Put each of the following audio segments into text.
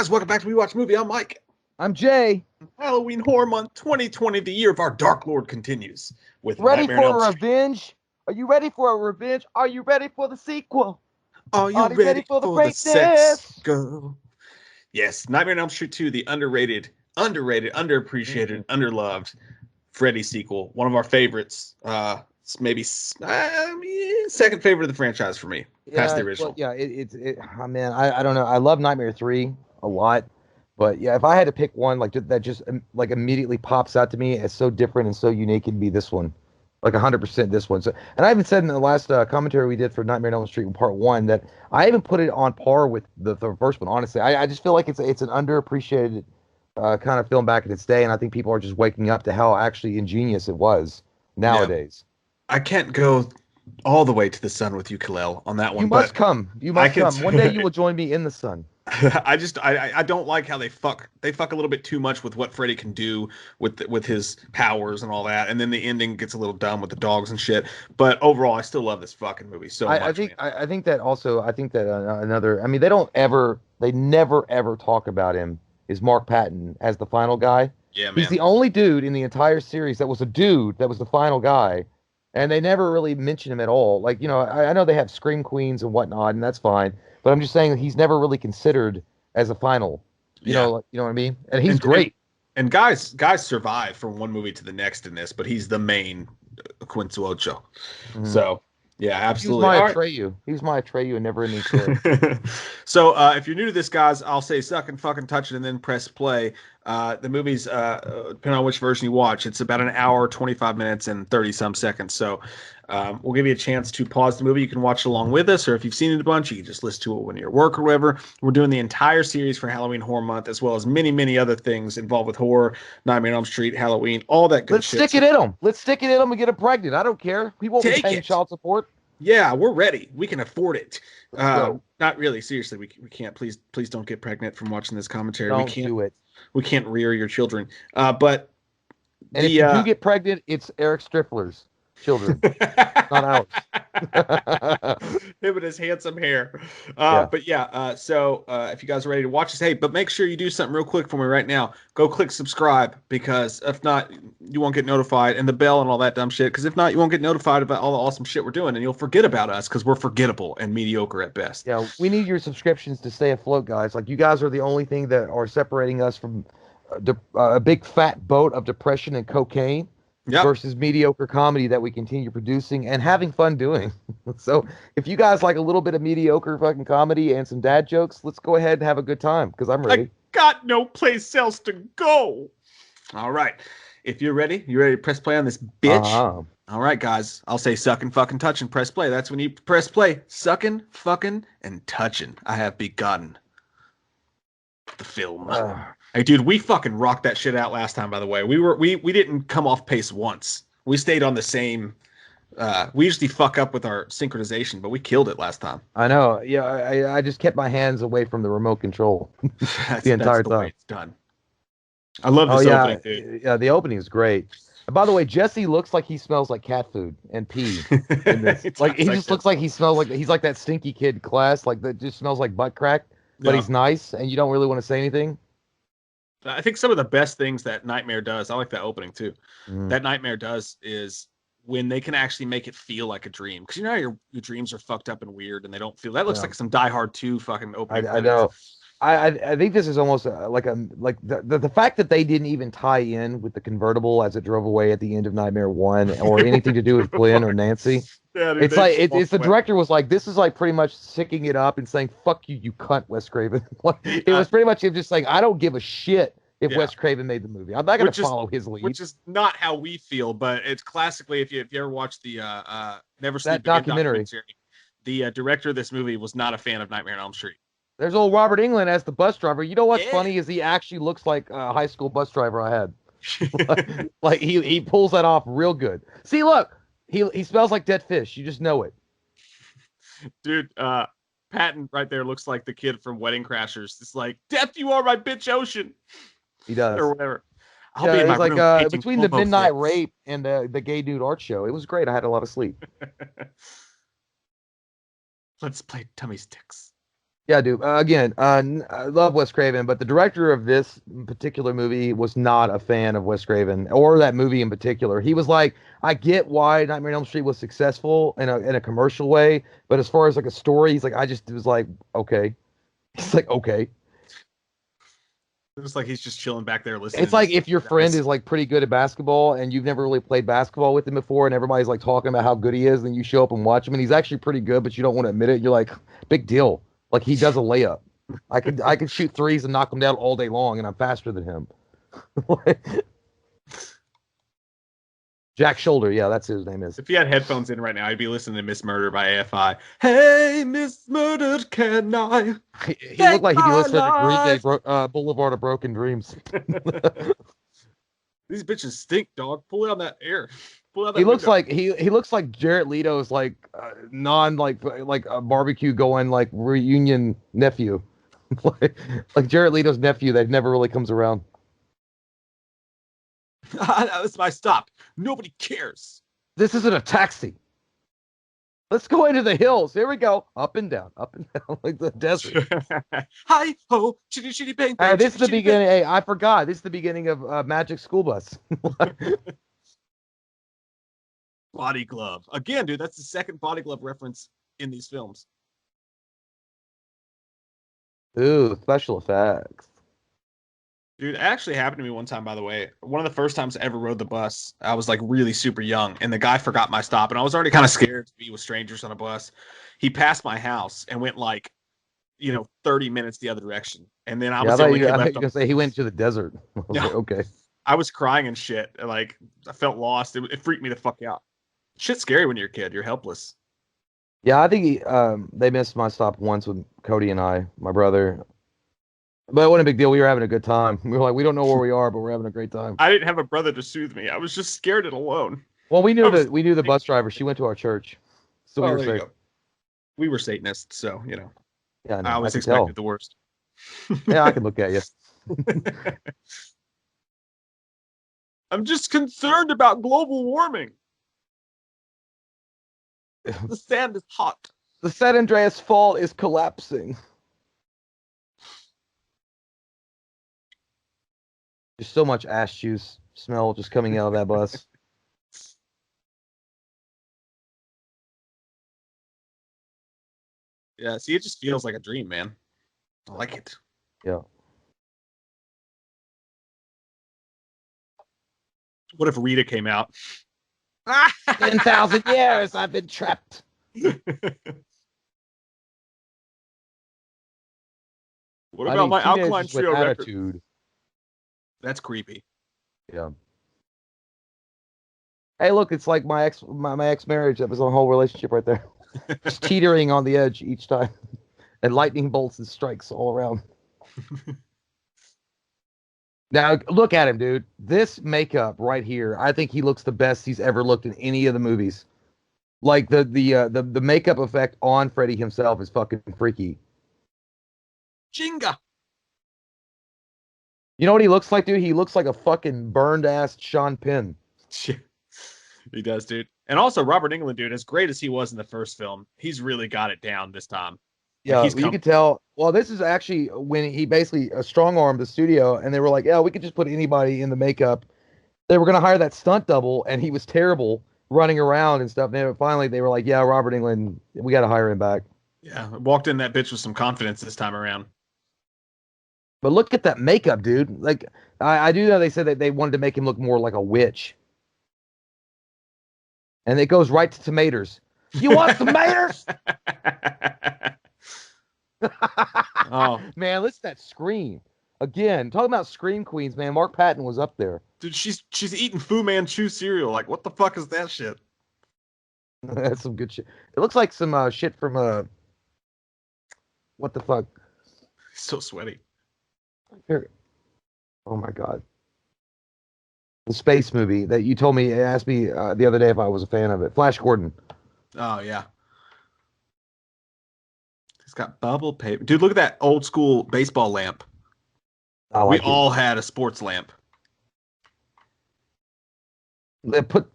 guys, welcome back to We Watch Movie. I'm Mike. I'm Jay. Halloween Horror Month 2020, the year of our Dark Lord, continues with Ready Nightmare on Elm for a Street. revenge? Are you ready for a revenge? Are you ready for the sequel? Are you ready for the for the greatness? sex go? Yes, Nightmare on Elm Street 2, the underrated, underappreciated, underloved Freddy sequel. One of our favorites. Maybe second favorite of the franchise for me, past the original. Man, I don't know. I love Nightmare 3 a lot. But yeah, if I had to pick one that just like immediately pops out to me as so different and so unique, it'd be this one, like 100% this one. So, and I even said in the last commentary we did for Nightmare on Elm Street Part 1 that I even put it on par with the first one. Honestly, I just feel like it's an underappreciated kind of film back in its day, and I think people are just waking up to how actually ingenious it was nowadays. Yeah. I can't go all the way to the sun with you, Kalel, on that one. You must come. You must come. One day you will join me in the sun. I don't like how they fuck a little bit too much with what Freddy can do with his powers and all that, and then the ending gets a little dumb with the dogs and shit. But overall, I still love this fucking movie so much. I think that another. I mean, they never ever talk about him is Mark Patton as the final guy. Yeah, man. He's the only dude in the entire series that was the final guy, and they never really mention him at all. Like, you know, I know they have Scream Queens and whatnot, and that's fine. But I'm just saying he's never really considered as a final. You know what I mean? And he's great. And guys survive from one movie to the next in this, but he's the main Quinto Ocho. Mm-hmm. So yeah, absolutely. He was my Atreyu and never ending story. So if you're new to this, guys, I'll say suck and fucking touch it and then press play. The movie's depending on which version you watch, it's about an hour, 25 minutes, and 30-some seconds. So we'll give you a chance to pause the movie. You can watch along with us, or if you've seen it a bunch, you can just listen to it when you're at work or whatever. We're doing the entire series for Halloween Horror Month, as well as many, many other things involved with horror, Nightmare on Elm Street, Halloween, all that good shit. Let's stick it in them. Let's stick it in them and get them pregnant. I don't care. We won't be paying child support. Yeah, we're ready. We can afford it. Not really. Seriously, we can't. Please don't get pregnant from watching this commentary. Don't do it. We can't rear your children. But if you do get pregnant, it's Eric Striffler's children, not ours. Him and his handsome hair. But yeah, so if you guys are ready to watch this, hey, but make sure you do something real quick for me right now. Go click subscribe, because if not, you won't get notified, and the bell and all that dumb shit, because if not, you won't get notified about all the awesome shit we're doing, and you'll forget about us because we're forgettable and mediocre at best. Yeah, we need your subscriptions to stay afloat, guys. Like, you guys are the only thing that are separating us from a big fat boat of depression and cocaine. Yep. Versus mediocre comedy that we continue producing and having fun doing. So if you guys like a little bit of mediocre fucking comedy and some dad jokes, let's go ahead and have a good time, because I'm ready. I got no place else to go. All right. If you're ready, you ready to press play on this bitch? All right, guys. I'll say suck and fucking touch and press play. That's when you press play. Sucking, fucking, and touching. I have begun the film. Hey, dude, we fucking rocked that shit out last time, by the way. We didn't come off pace once. We stayed on the same. We usually fuck up with our synchronization, but we killed it last time. I know. Yeah, I just kept my hands away from the remote control the entire time. Way it's done. I love this opening, dude. Yeah, the opening is great. And by the way, Jesse looks like he smells like cat food and pee in this. Like, he just looks like he smells like he's like that stinky kid class, like that just smells like butt crack, but he's nice, and you don't really want to say anything. I think some of the best things that Nightmare does, I like that opening too. That Nightmare does is when they can actually make it feel like a dream. Because you know how your dreams are fucked up and weird, and they don't feel. That looks like some Die Hard 2 fucking opening. I know. I think this is almost like the fact that they didn't even tie in with the convertible as it drove away at the end of Nightmare 1, or anything to do with Glenn or Nancy. Yeah, dude, it's the director was like, this is like pretty much sicking it up and saying, fuck you, you cunt, Wes Craven. It was pretty much him just saying, I don't give a shit if Wes Craven made the movie. I'm not going to follow his lead. Which is not how we feel, but it's classically, if you ever watched the Never Sleep Again documentary, the director of this movie was not a fan of Nightmare on Elm Street. There's old Robert Englund as the bus driver. You know what's funny is he actually looks like a high school bus driver I had. like he pulls that off real good. See, look. He smells like dead fish. You just know it. Dude, Patton right there looks like the kid from Wedding Crashers. It's like, death you are, my bitch ocean. He does. Or whatever. I'll be in my room between the midnight rape and the gay dude art show. It was great. I had a lot of sleep. Let's play tummy sticks. Yeah, dude. Again, I love Wes Craven, but the director of this particular movie was not a fan of Wes Craven or that movie in particular. He was like, I get why Nightmare on Elm Street was successful in a commercial way, but as far as like a story, he's like, I just was like, okay. He's like, okay. It was like he's just chilling back there listening It's to like some if your friend guys. is like pretty good at basketball and you've never really played basketball with him before, and everybody's like talking about how good he is, then you show up and watch him, and he's actually pretty good, but you don't want to admit it. You're like, big deal. Like he does a layup. I could shoot threes and knock them down all day long, and I'm faster than him. Jack Shoulder, yeah, that's his name is. If he had headphones in right now, I'd be listening to Miss Murder by AFI. Hey, Miss Murdered, can I? He looked like he'd be listening to Green Day Boulevard of Broken Dreams. These bitches stink, dog. Pull out that air. Pull out that He looks window. like he looks like Jared Leto's like non like a barbecue going like reunion nephew. like Jared Leto's nephew that never really comes around. That was my stop. Nobody cares. This isn't a taxi. Let's go into the hills. Here we go. Up and down, like the desert. Hi ho, chitty chitty bang bang. This is the beginning. Hey, I forgot. This is the beginning of Magic School Bus. Body Glove. Again, dude, that's the second Body Glove reference in these films. Ooh, special effects. Dude, it actually happened to me one time, by the way. One of the first times I ever rode the bus, I was like really super young, and the guy forgot my stop, and I was already kind of scared to be with strangers on a bus. He passed my house and went like, 30 minutes the other direction. And then I was the only kid I left. thought you were gonna say he went to the desert. I was Yeah. like, okay. I was crying and shit. Like, I felt lost. It freaked me the fuck out. Shit's scary when you're a kid. You're helpless. Yeah, I think they missed my stop once with Cody and I, my brother. But it wasn't a big deal. We were having a good time. We were like, we don't know where we are, but we're having a great time. I didn't have a brother to soothe me. I was just scared and alone. Well, we knew the bus driver. She went to our church, so we were safe. We were Satanists, so Yeah, I always expected the worst. Yeah, I can look at you. I'm just concerned about global warming. The sand is hot. The San Andreas Fault is collapsing. There's so much ash juice smell just coming out of that bus. Yeah, see, it just feels like a dream, man. I like it. Yeah. What if Rita came out? 10,000 years I've been trapped. What about my Alkaline Trio attitude? That's creepy. Yeah. Hey, look, it's like my ex marriage. That was a whole relationship right there. Just teetering on the edge each time. And lightning bolts and strikes all around. Now, look at him, dude. This makeup right here, I think he looks the best he's ever looked in any of the movies. Like the makeup effect on Freddy himself is fucking freaky. Jinga. You know what he looks like, dude? He looks like a fucking burned ass Sean Penn. He does, dude. And also Robert Englund, dude, as great as he was in the first film, he's really got it down this time. Yeah, you could tell. Well, this is actually when he basically strong-armed the studio, and they were like, yeah, we could just put anybody in the makeup. They were going to hire that stunt double, and he was terrible running around and stuff. And finally, they were like, yeah, Robert Englund, we got to hire him back. Yeah, walked in that bitch with some confidence this time around. But look at that makeup, dude. Like, I do know they said that they wanted to make him look more like a witch. And it goes right to tomatoes. You want tomatoes? Oh man, listen to that scream. Again, talking about scream queens, man. Mark Patton was up there. Dude, she's eating Fu Manchu cereal. Like, what the fuck is that shit? That's some good shit. It looks like some shit from what the fuck? So sweaty. Here. Oh my god. The space movie that you told me, asked me the other day if I was a fan of it. Flash Gordon. Oh yeah. It's got bubble paper. Dude, look at that old school baseball lamp. We all had a sports lamp.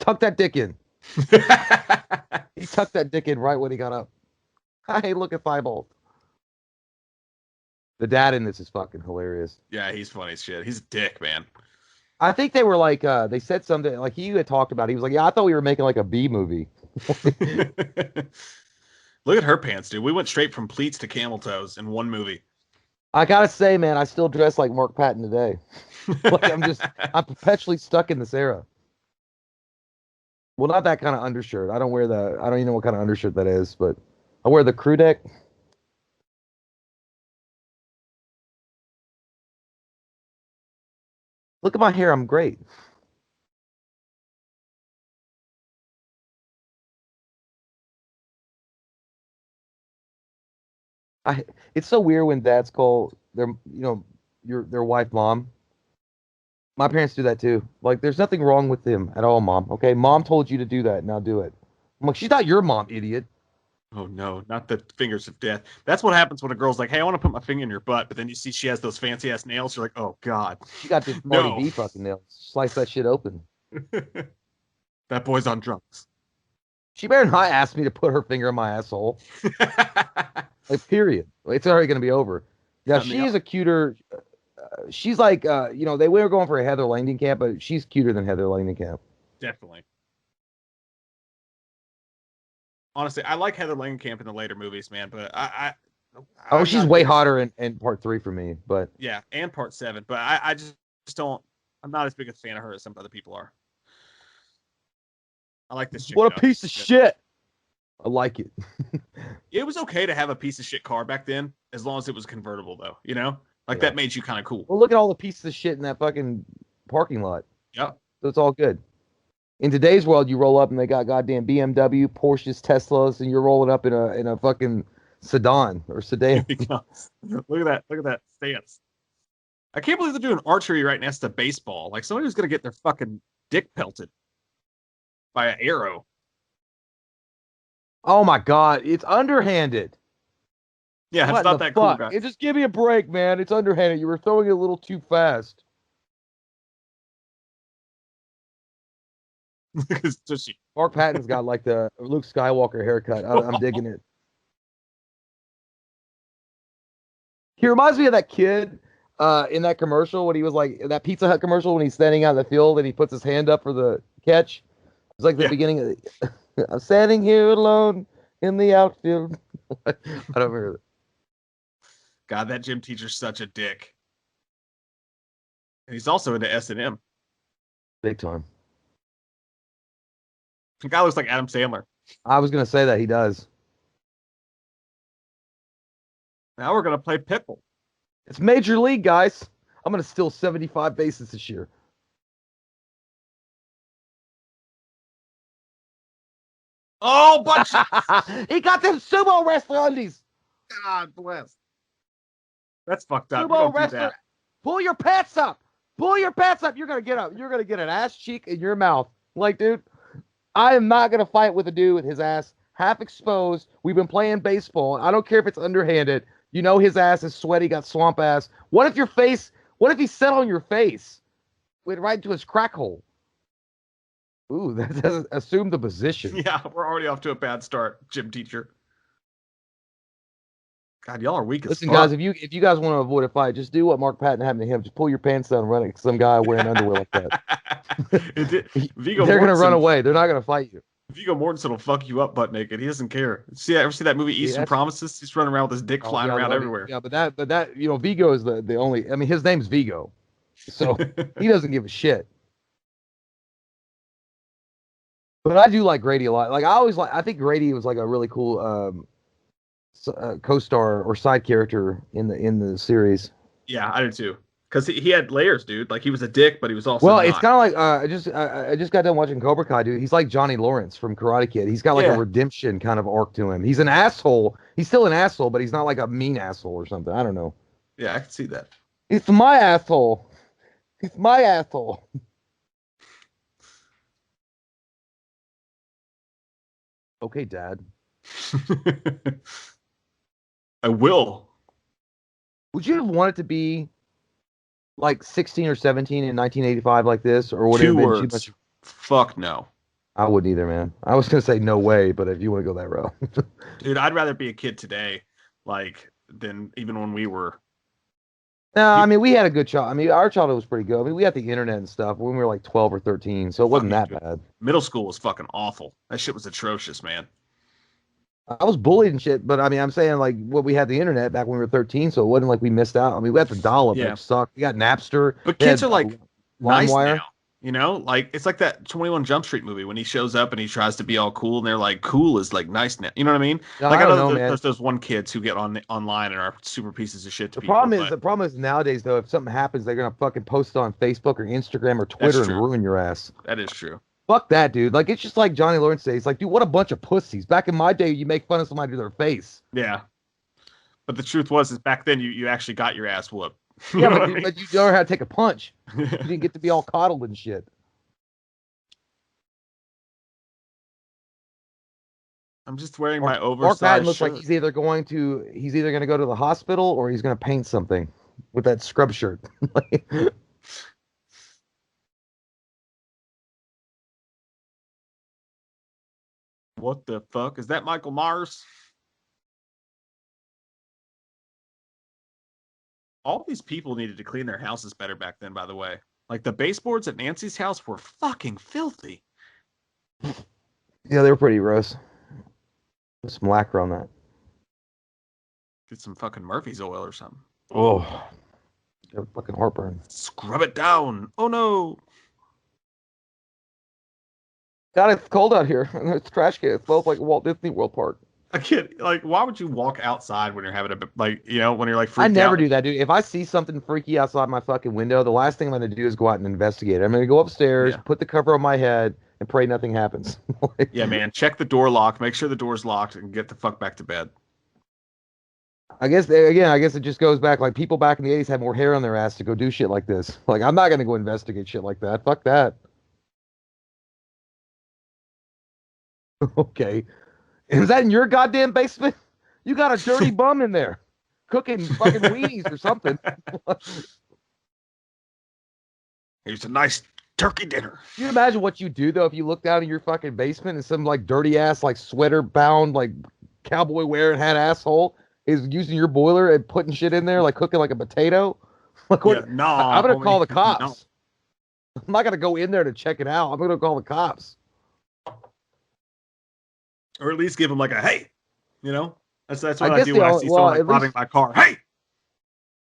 Tuck that dick in. He tucked that dick in right when he got up. Hey, look at Fireball. The dad in this is fucking hilarious. Yeah, he's funny as shit. He's a dick, man. I think they were like, they said something like he had talked about. He was like, "Yeah, I thought we were making like a B movie." Look at her pants, dude. We went straight from pleats to camel toes in one movie. I gotta say, man, I still dress like Mark Patton today. Like I'm perpetually stuck in this era. Well, not that kind of undershirt. I don't wear the. I don't even know what kind of undershirt that is, but I wear the crew neck. Look at my hair. I'm great. It's so weird when dads call their wife mom. My parents do that too. Like, there's nothing wrong with them at all, mom. Okay, mom told you to do that. Now do it. I'm like, she's not your mom, idiot. Oh no, not the fingers of death. That's what happens when a girl's like, "Hey, I want to put my finger in your butt," but then you see she has those fancy ass nails. You're like, "Oh God." She got this Marty B fucking nails. Slice that shit open. That boy's on drugs. She better not ask me to put her finger in my asshole. Like, period. It's already gonna be over. Yeah, she's a cuter. She's like, they were going for a Heather Langenkamp, but she's cuter than Heather Langenkamp. Definitely. Honestly, I like Heather Langenkamp in the later movies, man, but she's way hotter in part 3 for me, but yeah, and part 7, but I just don't. I'm not as big a fan of her as some other people are. I like this chick. What a piece of shit! I like it. It was okay to have a piece of shit car back then, as long as it was convertible, though. You know, like that made you kind of cool. Well, look at all the pieces of shit in that fucking parking lot. Yep. So it's all good. In today's world, you roll up and they got goddamn BMW, Porsches, Teslas, and you're rolling up in a fucking sedan or sedan. Look at that stance. I can't believe they're doing archery right next to baseball. Like, somebody was gonna get their fucking dick pelted by an arrow. Oh my god, it's underhanded. Yeah, it's not that cool, guys. Just give me a break, man. It's underhanded. You were throwing it a little too fast. Mark Patton's got like the Luke Skywalker haircut. I'm digging it. He reminds me of that kid in that commercial when he was like that Pizza Hut commercial when he's standing out in the field and he puts his hand up for the catch. It's like the beginning of I'm standing here alone in the outfield. I don't remember that. God, that gym teacher's such a dick. And he's also into S&M. Big time. The guy looks like Adam Sandler. I was going to say that he does. Now we're going to play pickle. It's Major League, guys. I'm going to steal 75 bases this year. Oh, but he got them sumo wrestler undies. God bless. That's fucked up. Sumo wrestler. Pull your pants up. Pull your pants up. You're going to get up. You're going to get an ass cheek in your mouth. Like, dude, I am not going to fight with a dude with his ass half exposed. We've been playing baseball. I don't care if it's underhanded. You know his ass is sweaty, got swamp ass. What if he sat on your face? Went right into his crack hole. Ooh, that doesn't assume the position. Yeah, we're already off to a bad start, gym teacher. God, y'all are weak as fuck. Listen, guys, if you guys want to avoid a fight, just do what Mark Patton happened to him. Just pull your pants down and run at some guy wearing underwear like that. They're going to run away. They're not going to fight you. Viggo Mortensen will fuck you up butt naked. He doesn't care. Ever see that movie Eastern Promises? He's running around with his dick flying around everywhere. Yeah, but that Viggo is the only. I mean, his name's Viggo, so he doesn't give a shit. But I do like Grady a lot. Like I think Grady was like a really cool co-star or side character in the series. Yeah, I do too. Because he had layers, dude. Like, he was a dick, but he was also not. It's kind of like I just got done watching Cobra Kai, dude. He's like Johnny Lawrence from Karate Kid. He's got like a redemption kind of arc to him. He's an asshole. He's still an asshole, but he's not like a mean asshole or something. I don't know. Yeah, I can see that. It's my asshole. It's my asshole. Okay, Dad. I will. Would you have wanted to be like 16 or 17 in 1985 like this, or would it have been too much? Fuck no. I wouldn't either, man. I was gonna say no way, but if you want to go that route, dude, I'd rather be a kid today, like, than even when we were No, I mean we had a good child. I mean our childhood was pretty good. I mean we had the internet and stuff when we were like 12 or 13, so it wasn't that bad. Middle school was fucking awful. That shit was atrocious, man. I was bullied and shit, but I mean I'm saying like what we had the internet back when we were 13, so it wasn't like we missed out. I mean we had the dial-up, which sucked. We got Napster. But kids are like nice now. You know, like it's like that 21 Jump Street movie when he shows up and he tries to be all cool, and they're like, "Cool is like nice now." You know what I mean? No, like I don't know, man. There's those one kids who get online and are super pieces of shit to people. The problem is nowadays though, if something happens, they're gonna fucking post it on Facebook or Instagram or Twitter and ruin your ass. That is true. Fuck that, dude. Like it's just like Johnny Lawrence says. It's like, dude, what a bunch of pussies. Back in my day, you make fun of somebody to their face. Yeah, but the truth is back then you actually got your ass whooped. Yeah, but you learned how to take a punch. You didn't get to be all coddled and shit. I'm just wearing my oversized Mark looks shirt. like he's either going to go to the hospital or he's going to paint something with that scrub shirt. What the fuck? Is that Michael Myers? All these people needed to clean their houses better back then, by the way. Like the baseboards at Nancy's house were fucking filthy. Yeah, they were pretty gross. Put some lacquer on that. Get some fucking Murphy's oil or something. Oh, got fucking heartburn. Scrub it down. Oh no. God, it's cold out here. It's trash can. It smells like Walt Disney World Park. I can't, like, why would you walk outside when you're having when you're like freaked out? I never do that, dude. If I see something freaky outside my fucking window, the last thing I'm going to do is go out and investigate. I'm going to go upstairs, put the cover on my head, and pray nothing happens. Yeah, man. Check the door lock. Make sure the door's locked and get the fuck back to bed. I guess it just goes back, like, people back in the 80s had more hair on their ass to go do shit like this. Like, I'm not going to go investigate shit like that. Fuck that. Okay. Is that in your goddamn basement? You got a dirty bum in there cooking fucking weenies or something. Here's a nice turkey dinner. Can you imagine what you do though if you look down in your fucking basement and some like dirty ass like sweater bound like cowboy wearing hat asshole is using your boiler and putting shit in there like cooking like a potato? Like what? Yeah, I'm gonna call the cops. No. I'm not gonna go in there to check it out. I'm gonna call the cops. Or at least give them like a hey, you know. That's what I do when I see someone like robbing my car. Hey.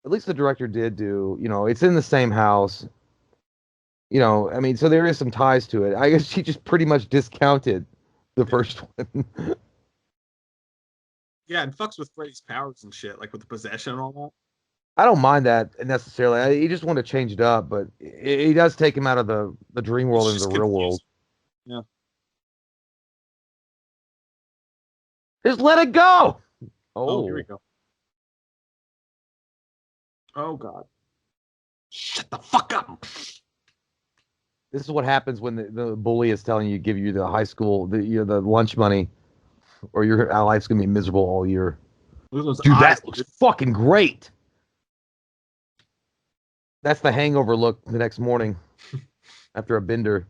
At least the director did do. You know, it's in the same house. You know, I mean, so there is some ties to it. I guess she just pretty much discounted the first one. Yeah, and fucks with Freddy's powers and shit, like with the possession and all that. I don't mind that necessarily. He just wanted to change it up, but he does take him out of the dream world into the real world. Yeah. Just let it go. Oh, here we go. Oh God. Shut the fuck up. This is what happens when the bully is telling you, give you the high school, the lunch money, or your life's gonna be miserable all year. Dude, that looks fucking great. That's the Hangover look the next morning after a bender.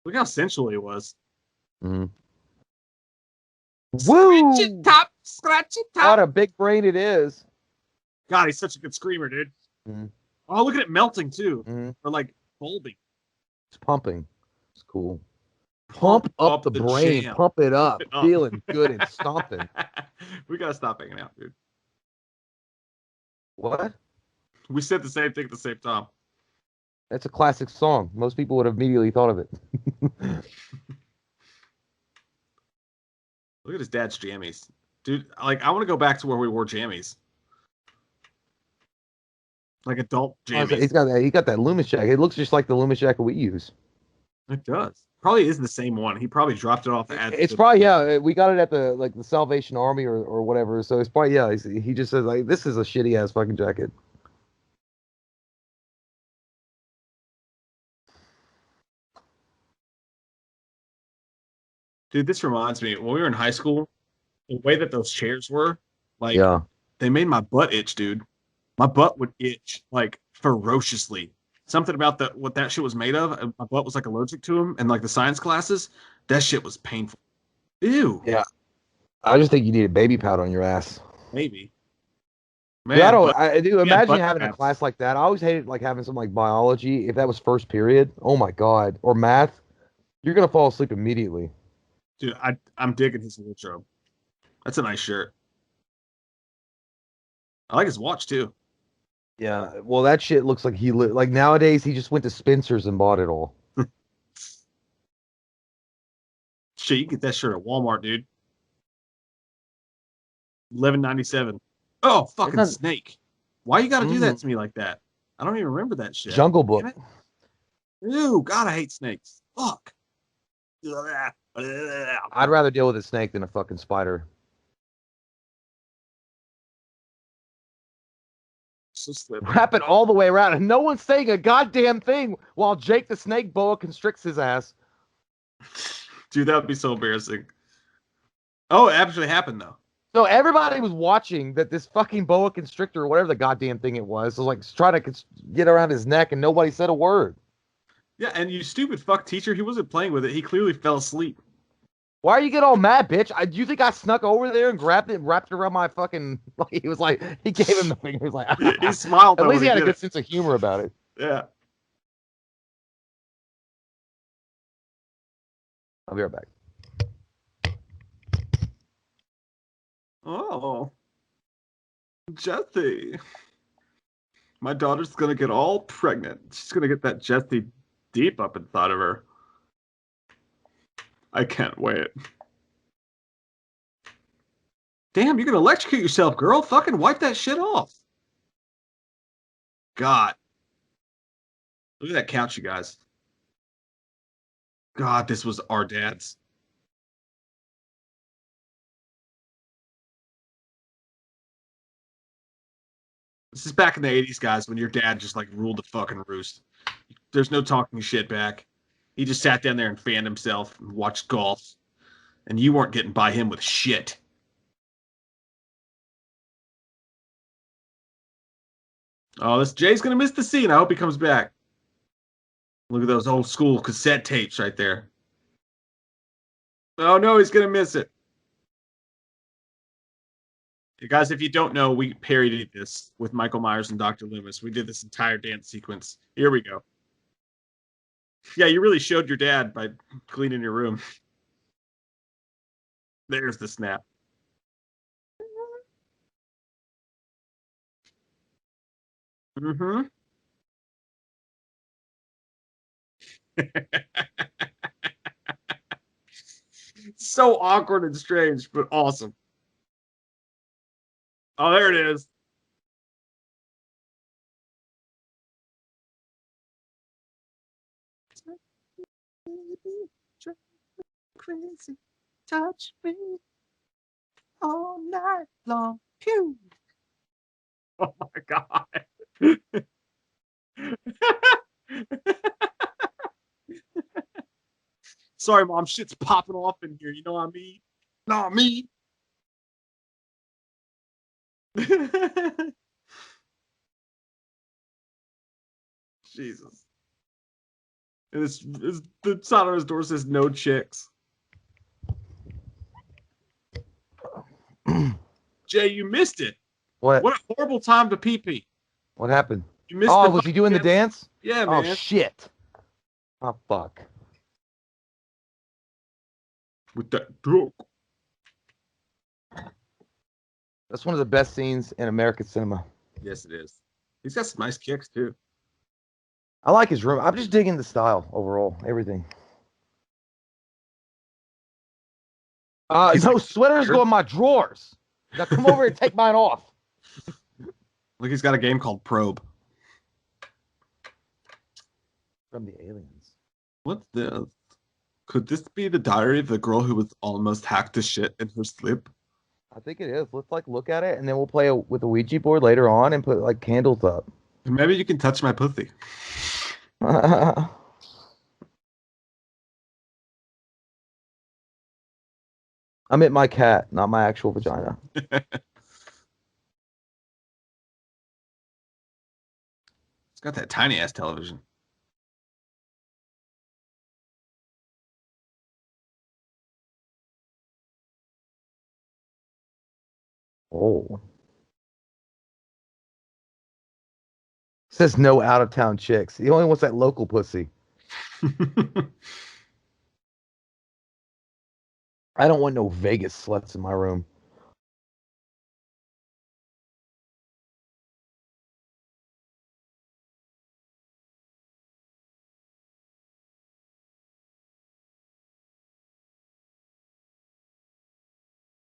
Look how sensual he was. Mm-hmm. Woo! Scratchy top. What a big brain it is. God, he's such a good screamer, dude. Mm-hmm. Oh, look at it melting too. Mm-hmm. Or like bulbing. It's pumping. It's cool. Pump up the brain. Jam. Pump it up. Feeling good and stomping. We gotta stop hanging out, dude. What? We said the same thing at the same time. That's a classic song. Most people would have immediately thought of it. Look at his dad's jammies. Dude, like, I want to go back to where we wore jammies. Like adult jammies. He got that Loomis jacket. It looks just like the Loomis jacket we use. It does. Probably isn't the same one. He probably dropped it off at It's probably, yeah, we got it at the Salvation Army or whatever. So it's probably, yeah, he just says, like, this is a shitty ass fucking jacket. Dude, this reminds me, when we were in high school, the way that those chairs were, like, they made my butt itch, dude. My butt would itch, like, ferociously. Something about what that shit was made of, my butt was, like, allergic to them, and, like, the science classes, that shit was painful. Ew. Yeah. I just think you need a baby powder on your ass. Maybe. Man, I do yeah, imagine butt having a crabs. class like that. I always hated like having something like biology. If that was first period, oh my God, or math, you're gonna fall asleep immediately. Dude, I'm digging his wardrobe. That's a nice shirt. I like his watch too. Yeah, well, that shit looks like like nowadays he just went to Spencer's and bought it all. Shit, you can get that shirt at Walmart, dude. 11.97. Oh, It's fucking not snake. Why you gotta do that mm, to me like that? I don't even remember that shit. Jungle Damn Book. it. Ew, God, I hate snakes. Fuck. I'd rather deal with a snake than a fucking spider. So slippery. Wrap it all the way around, and no one's saying a goddamn thing while Jake the Snake boa constricts his ass. Dude, that would be so embarrassing. Oh, it actually happened though. So everybody was watching that this fucking boa constrictor or whatever the goddamn thing it was like trying to get around his neck, and nobody said a word. Yeah, and you stupid fuck teacher, he wasn't playing with it. He clearly fell asleep. Why are you get all mad, bitch? Do you think I snuck over there and grabbed it and wrapped it around my fucking? Like, he was like, he gave him the finger. He was like, He smiled at though least when he he had a did good it. sense of humor about it. Yeah. I'll be right back. Oh, Jesse. My daughter's gonna get all pregnant. She's gonna get that Jesse deep up inside of her. I can't wait. Damn, you're gonna electrocute yourself, girl. Fucking wipe that shit off. God. Look at that couch, you guys. God, this was our dad's. This is back in the 80s, guys, when your dad just like ruled the fucking roost. There's no talking shit back. He just sat down there and fanned himself and watched golf. And you weren't getting by him with shit. Oh, this Jay's gonna miss the scene. I hope he comes back. Look at those old school cassette tapes right there. Oh no, he's gonna miss it. You guys, if you don't know, we parodied this with Michael Myers and Dr. Loomis. We did this entire dance sequence. Here we go. Yeah, you really showed your dad by cleaning your room. There's the snap. Mm-hmm. So awkward and strange, but awesome. Oh, there it is. Crazy, touch me all night long. Pew. Oh my god. Sorry, mom. Shit's popping off in here. You know what I mean? Not me. Jesus. And it's the sign on his door says no chicks. Jay, you missed it. What? What a horrible time to pee pee. What happened? You missed Oh, the was he doing the Buckingham. dance? Yeah, Oh man. shit. Oh fuck. With that drunk. That's one of the best scenes in American cinema. Yes, it is. He's got some nice kicks too. I like his room. I'm just digging the style overall, everything. He's No like, sweaters go in my drawers. Now come over and take mine off. look, he's got a game called Probe. From the aliens. What's this? Could this be the diary of the girl who was almost hacked to shit in her sleep? I think it is. Let's like look at it, and then we'll play with the Ouija board later on and put like candles up. Maybe you can touch my pussy. I meant my cat, not my actual vagina. It's got that tiny ass television. Oh. Says no out of town chicks. He only wants that local pussy. I don't want no Vegas sluts in my room.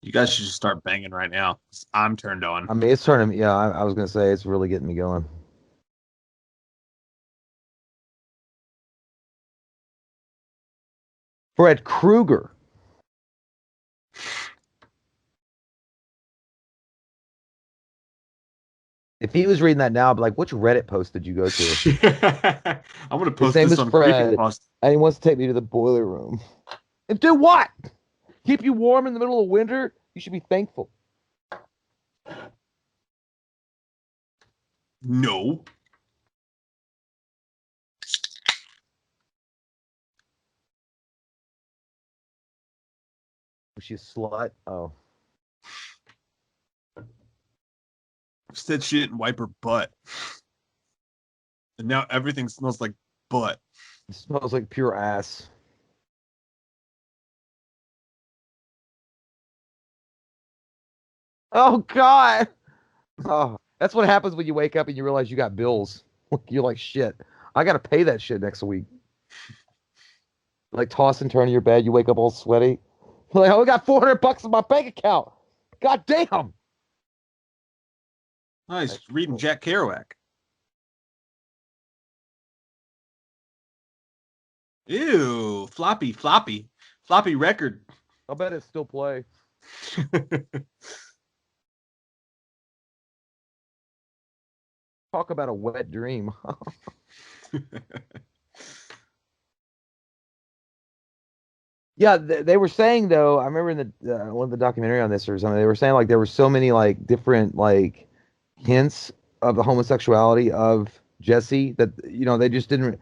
You guys should just start banging right now. I'm turned on. I mean, it's turning. Yeah, I was gonna say it's really getting me going. Fred Krueger. If he was reading that now, I'd be like, which Reddit post did you go to? I'm going to post this on Fred, and he wants to take me to the boiler room. And do what? Keep you warm in the middle of winter? You should be thankful. No. Was she a slut? Oh. Said she didn't wipe her butt. And now everything smells like butt. It smells like pure ass. Oh, God. Oh, that's what happens when you wake up and you realize you got bills. You're like, shit, I got to pay that shit next week. Like toss and turn in your bed. You wake up all sweaty. You're like, oh, I got $400 in my bank account. God damn. Nice. Reading Jack Kerouac. Ew. Floppy record. I'll bet it still play. Talk about a wet dream. Yeah, they were saying though. I remember in the one of the documentary on this or something. They were saying like there were so many like different like hints of the homosexuality of Jesse that they just didn't.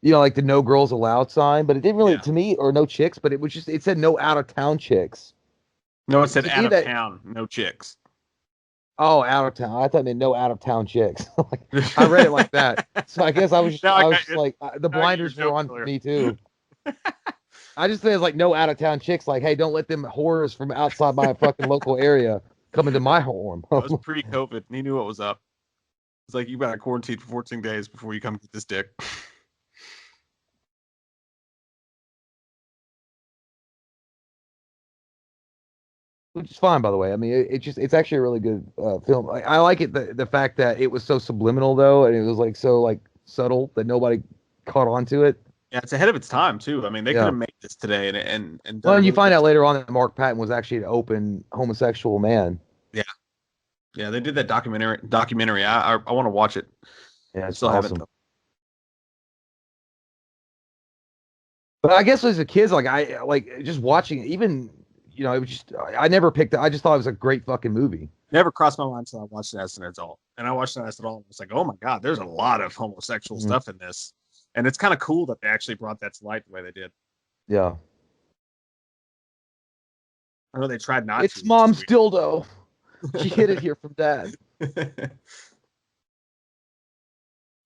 Like the no girls allowed sign, but it didn't really to me or no chicks, but it said no out of town chicks. No, it said out of town, no chicks. Oh, out of town. I thought it meant no out of town chicks. I read it like that. So I guess I was just like the blinders were on me too. I just think it's like no out of town chicks. Like, hey, don't let them whores from outside my fucking local area come into my home. That was pre-COVID. And he knew what was up. It's like you got to quarantine for 14 days before you come get this dick. Which is fine, by the way. I mean, it's actually a really good film. I like it the fact that it was so subliminal though, and it was like so like subtle that nobody caught on to it. Yeah, it's ahead of its time too. I mean, they could have made this today, and well, you find out later on that Mark Patton was actually an open homosexual man. Yeah, they did that documentary. I want to watch it. Yeah, it's still awesome. Haven't. But I guess as a kid, like I like just watching it, even it was just I never picked it. I just thought it was a great fucking movie. Never crossed my mind until I watched it as an adult. And I watched it as an adult and was like, oh my God, there's a lot of homosexual stuff in this. And it's kind of cool that they actually brought that to light the way they did. Yeah. I know they tried not to. It's mom's dildo. She hid it here from dad.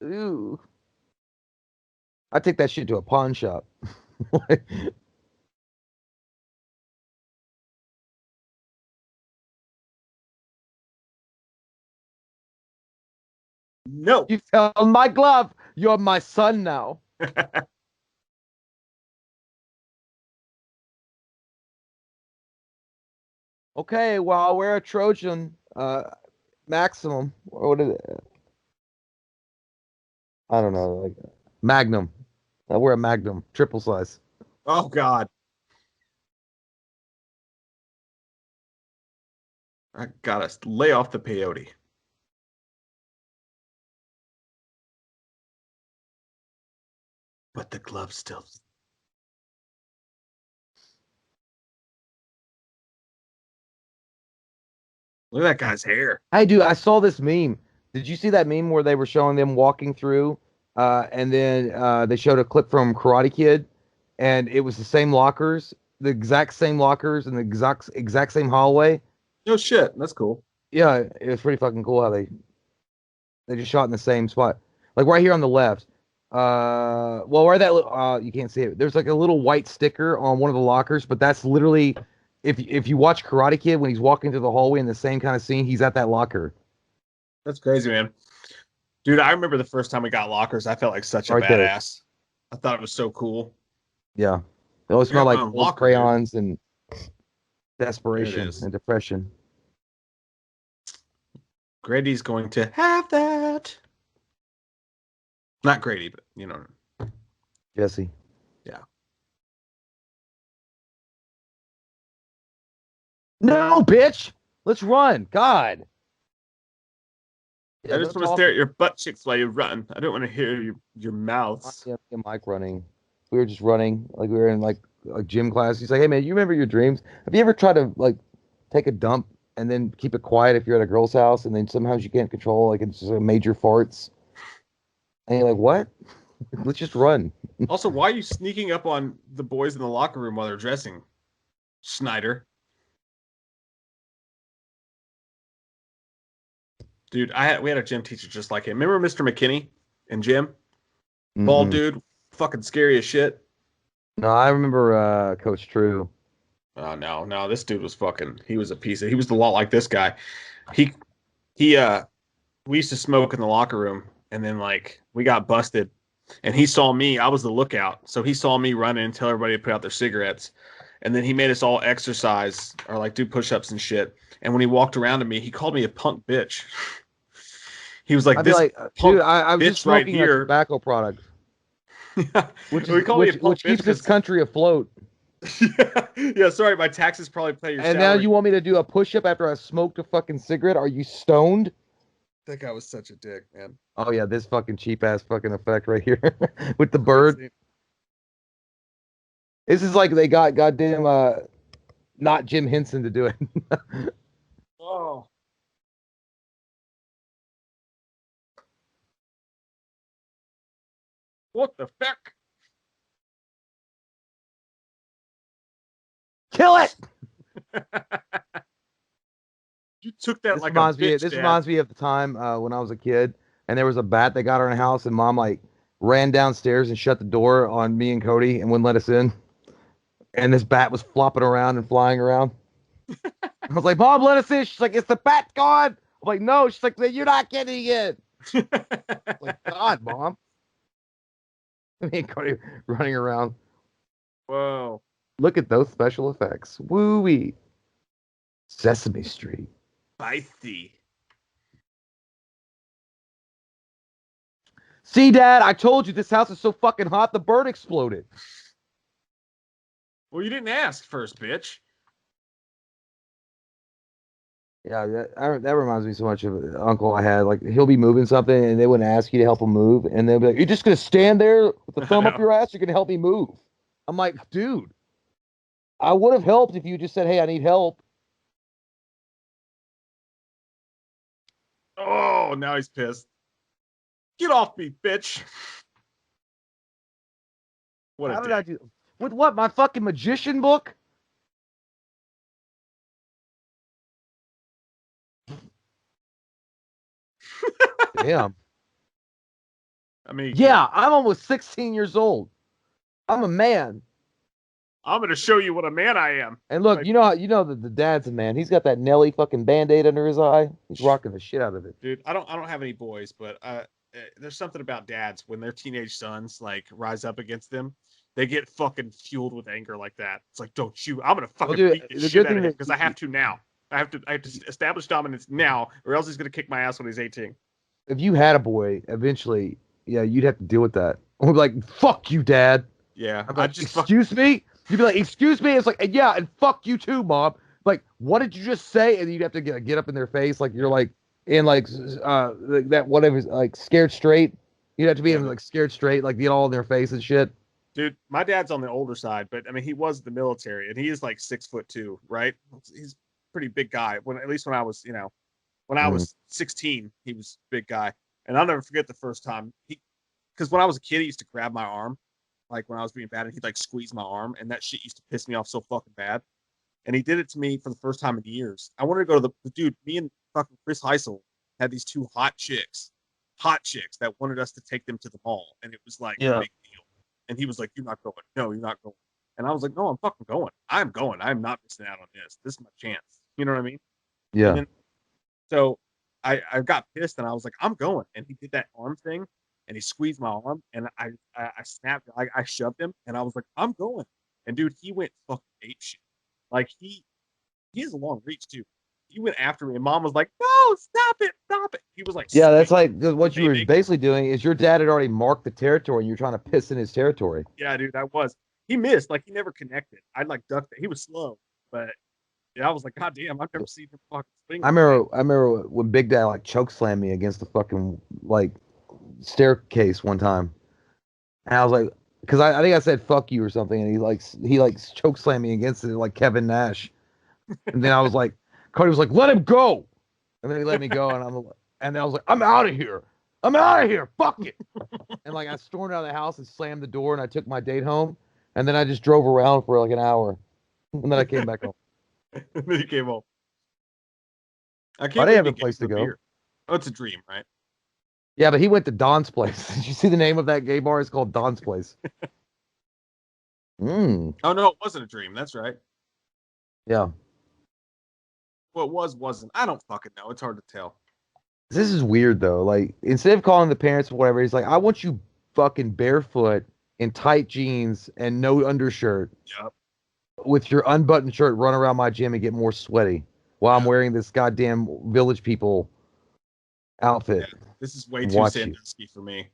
Ooh. I take that shit to a pawn shop. No. You found my glove. You're my son now. Okay, well, I'll wear a Trojan Maximum. Or what is it? I don't know. Like Magnum. I'll wear a Magnum. Triple size. Oh, God. I gotta lay off the peyote. But the glove still. Look at that guy's hair. Hey, dude, I saw this meme. Did you see that meme where they were showing them walking through, and then they showed a clip from Karate Kid, and it was the same lockers, the exact same lockers, and the exact same hallway. No shit, that's cool. Yeah, it was pretty fucking cool how they just shot in the same spot. like right here on the left. Well, where that you can't see it. There's like a little white sticker on one of the lockers, but that's literally if you watch Karate Kid when he's walking through the hallway in the same kind of scene, he's at that locker. That's crazy, man. Dude, I remember the first time we got lockers. I felt like such a Right there. badass. I thought it was so cool. Yeah, they always smell like old crayons dude. and desperation and depression. Grady's going to have that. Not Grady, but you know. Jesse. Yeah. No, bitch. Let's run. God. Yeah, I just want to stare at your butt cheeks while you run. I don't want to hear your mouths. Yeah, Mike running. We were just running like we were in like a gym class. He's like, "Hey man, you remember your dreams? Have you ever tried to like take a dump and then keep it quiet if you're at a girl's house and then somehow you can't control like it's just a major farts?" And you're like, "What? Let's just run." Also, why are you sneaking up on the boys in the locker room while they're dressing, Schneider? Dude, we had a gym teacher just like him. Remember Mr. McKinney in gym? Bald dude, fucking scary as shit. No, I remember Coach True. Oh no, this dude was he was he was a lot like this guy. We used to smoke in the locker room, and then like we got busted, and he saw me. I was the lookout, so he saw me running and tell everybody to put out their cigarettes, and then he made us all exercise or like do push-ups and shit. And when he walked around to me, he called me a punk bitch. He was like, "This dude, I was just smoking right here, a tobacco product, which keeps this country afloat." Yeah, sorry, my taxes probably pay your salary. Now you want me to do a push-up after I smoked a fucking cigarette? Are you stoned? That guy was such a dick, man. Oh yeah, this fucking cheap-ass fucking effect right here with the bird. This is like they got goddamn not Jim Henson to do it. Oh. What the fuck? Kill it! You took that like a bitch, This reminds me of the time when I was a kid, and there was a bat that got our house, and Mom like ran downstairs and shut the door on me and Cody and wouldn't let us in. And this bat was flopping around and flying around. I was like, "Mom, let us in." She's like, "Is the bat gone?" I'm like, "No." She's like, "You're not getting it." Like, God, Mom. Me and Cody running around. Whoa. Look at those special effects. Woo-wee. Sesame Street. Spicy. See, Dad, I told you this house is so fucking hot, the bird exploded. Well, you didn't ask first, bitch. Yeah, that reminds me so much of an uncle I had. Like, he'll be moving something, and they wouldn't ask you to help him move, and they'll be like, "You're just gonna stand there with the thumb up your ass? You're gonna help me move?" I'm like, "Dude, I would have helped if you just said, 'Hey, I need help.'" Oh, now he's pissed. Get off me, bitch. What How did I do? With what? My fucking magician book? Damn. I mean, yeah, I'm almost 16 years old. I'm a man. I'm gonna show you what a man I am. And look, you know that the dad's a man. He's got that Nelly fucking Band-Aid under his eye. He's rocking the shit out of it. Dude, I don't have any boys, but there's something about dads when their teenage sons like rise up against them, they get fucking fueled with anger like that. It's like, don't you? I'm gonna fucking beat the shit out of him because I have to now. I have to establish dominance now, or else he's gonna kick my ass when he's 18. If you had a boy, eventually, yeah, you'd have to deal with that. I'm like, "Fuck you, Dad." Yeah, I'm like, "Excuse me." You'd be like, "Excuse me." It's like, "Yeah, and fuck you too, Mom." Like, what did you just say? And you'd have to get up in their face, like you're like in like that whatever, like Scared Straight. You'd have to be in like Scared Straight, like get all in their face and shit. Dude, my dad's on the older side, but I mean, he was the military, and he is like 6'2", right? He's a pretty big guy. At least when I was, when I was 16, he was a big guy. And I'll never forget the first time because when I was a kid, he used to grab my arm, like when I was being bad, and he'd like squeeze my arm, and that shit used to piss me off so fucking bad. And he did it to me for the first time in years. I wanted to go to the dude. Me and fucking Chris Heisel had these two hot chicks, hot chicks that wanted us to take them to the mall, and it was like a big deal. And he was like, "You're not going. No, you're not going." And I was like, "No, I'm fucking going. I'm going. I'm not missing out on this. This is my chance." You know what I mean? Yeah. And then, so I got pissed, and I was like, "I'm going." And he did that arm thing, and he squeezed my arm, and I snapped, I shoved him, and I was like, "I'm going." And dude, he went fucking ape shit. Like he has a long reach too. He went after me, and Mom was like, "No, stop it, stop it." He was like, yeah, that's like what you were baby. basically doing is your dad had already marked the territory, and you're trying to piss in his territory. Yeah, dude, I was. He missed, like he never connected. I like ducked it. He was slow, but yeah, I was like, "God damn, I've never seen him fucking swing." I remember when Big Dad like choke slammed me against the fucking like staircase one time, and I was like, because I think I said "fuck you" or something, and he choke slammed me against it like Kevin Nash, and then I was like, Cody was like, "Let him go," and then he let me go, and then I was like, "I'm out of here, fuck it," and like I stormed out of the house and slammed the door, and I took my date home, and then I just drove around for like an hour, and then I came back home. And then he came home. I didn't have a place to go. Beer. Oh, it's a dream, right? Yeah, but he went to Don's Place. Did you see the name of that gay bar? It's called Don's Place. Oh no, it wasn't a dream. That's right. Yeah. Well, it wasn't. I don't fucking know. It's hard to tell. This is weird though. Like instead of calling the parents or whatever, he's like, "I want you fucking barefoot in tight jeans and no undershirt. Yep. With your unbuttoned shirt, run around my gym and get more sweaty while I'm wearing this goddamn Village People outfit." Yeah. This is way too Sandusky for me.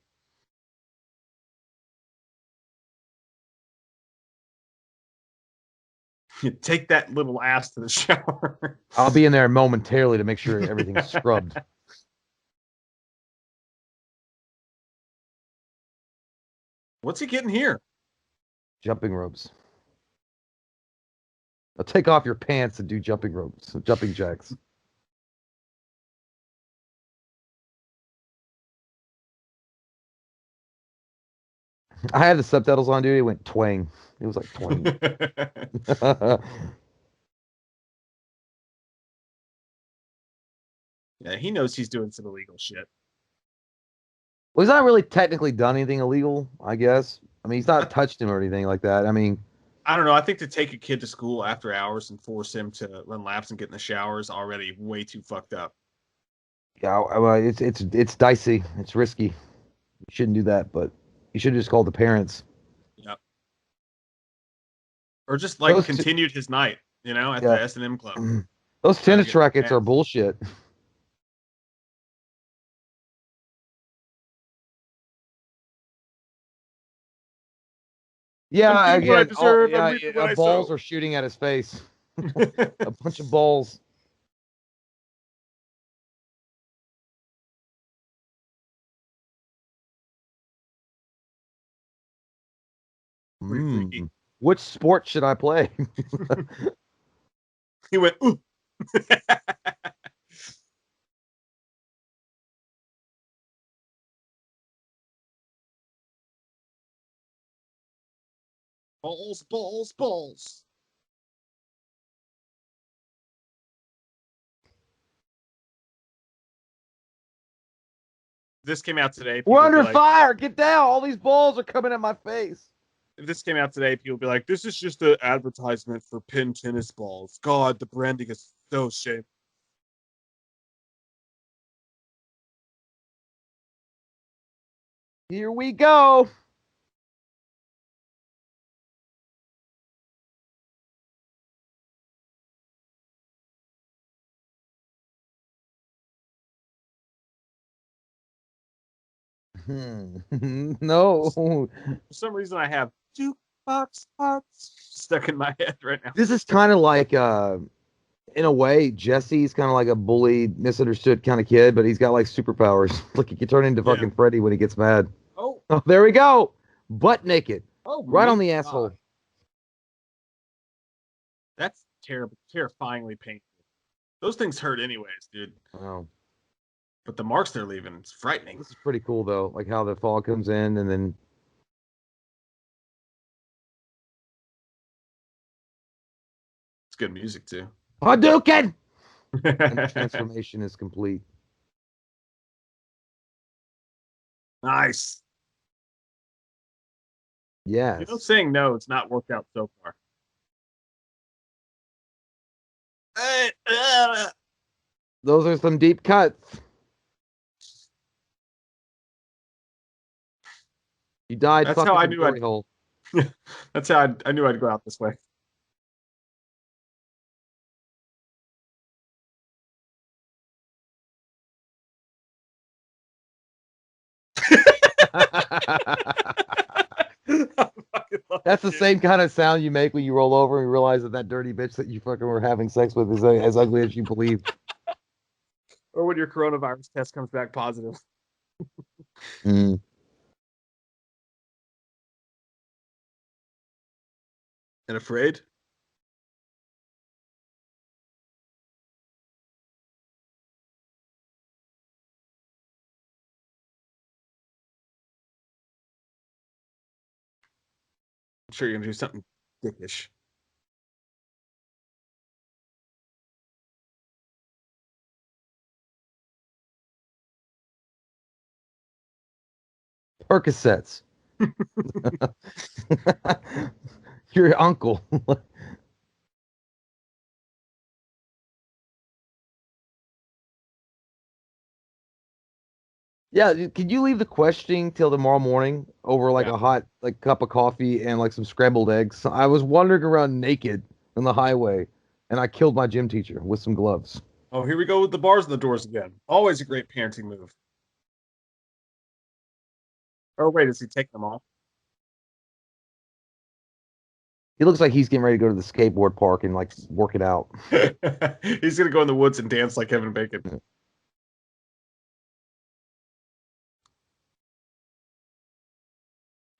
You take that little ass to the shower. I'll be in there momentarily to make sure everything's scrubbed. What's he getting here? Jumping ropes. Now take off your pants and do jumping ropes, jumping jacks. I had the subtitles on, dude. It went twang. It was like twang. Yeah, he knows he's doing some illegal shit. Well, he's not really technically done anything illegal, I guess. I mean, he's not touched him or anything like that. I mean, I don't know. I think to take a kid to school after hours and force him to run laps and get in the shower is already way too fucked up. Yeah, well, it's dicey. It's risky. You shouldn't do that, but you should just call the parents. Yep. Or just like continued his night, you know, at the S&M club. Those tennis rackets are bullshit. Yeah, again, balls are shooting at his face. A bunch of balls. Which sport should I play? He went, ooh. Balls, balls, balls. This came out today. We're under fire. Get down. All these balls are coming at my face. If this came out today, people would be like, this is just an advertisement for pin tennis balls. God, the branding is so shameful. Here we go. No. For some reason, I have jukebox parts stuck in my head right now. This is kind of like, in a way, Jesse's kind of like a bullied, misunderstood kind of kid, but he's got like superpowers. Like he can turn into fucking Freddy when he gets mad. Oh, there we go. Butt naked. Oh, right on the asshole. That's terrible, terrifyingly painful. Those things hurt anyways, dude. Wow. But the marks they're leaving, it's frightening. This is pretty cool though, like how the fall comes in and then it's good music too. Hadouken! And the transformation is complete. Nice. Yes. You know, saying no, it's not worked out so far. Those are some deep cuts. You died. That's how I knew I'd. Hole. That's how I knew I'd go out this way. That's the same kind of sound you make when you roll over and realize that dirty bitch that you fucking were having sex with is as ugly as you believe. Or when your coronavirus test comes back positive. Mm. And afraid? I'm sure you're gonna do something dickish. Percocets. Your uncle. Yeah, can you leave the questioning till tomorrow morning over like a hot like cup of coffee and like some scrambled eggs? I was wandering around naked on the highway and I killed my gym teacher with some gloves. Oh, here we go with the bars and the doors again. Always a great parenting move. Oh, wait, is he taking them off? He looks like he's getting ready to go to the skateboard park and like work it out. He's gonna go in the woods and dance like Kevin Bacon.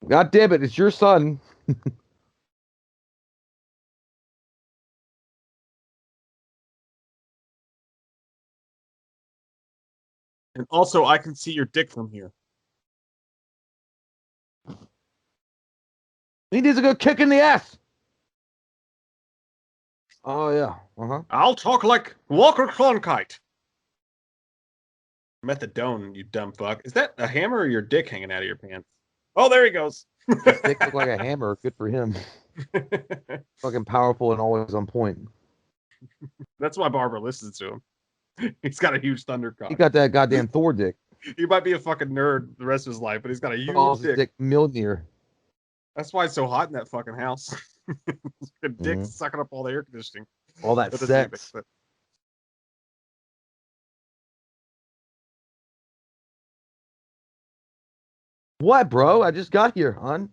God damn it, it's your son. And also, I can see your dick from here. He needs a good kick in the ass. Oh yeah. I'll talk like Walker Cronkite. Methadone, you dumb fuck. Is that a hammer or your dick hanging out of your pants? Oh, there he goes. His dick looked like a hammer. Good for him. Fucking powerful and always on point. That's why Barbara listens to him. He's got a huge thundercock. He got that goddamn Thor dick. He might be a fucking nerd the rest of his life, but he's got a huge dick. Mjolnir. That's why it's so hot in that fucking house. The dick sucking up all the air conditioning. All that sex. What, bro? I just got here, hon.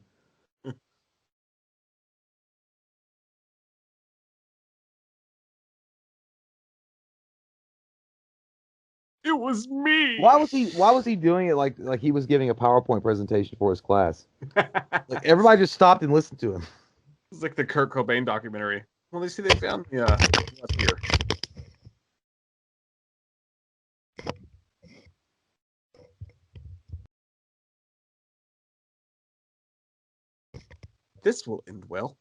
It was me. Why was he doing it like he was giving a PowerPoint presentation for his class? Like everybody just stopped and listened to him. It's like the Kurt Cobain documentary. Well, they see they found me up here. This will end well.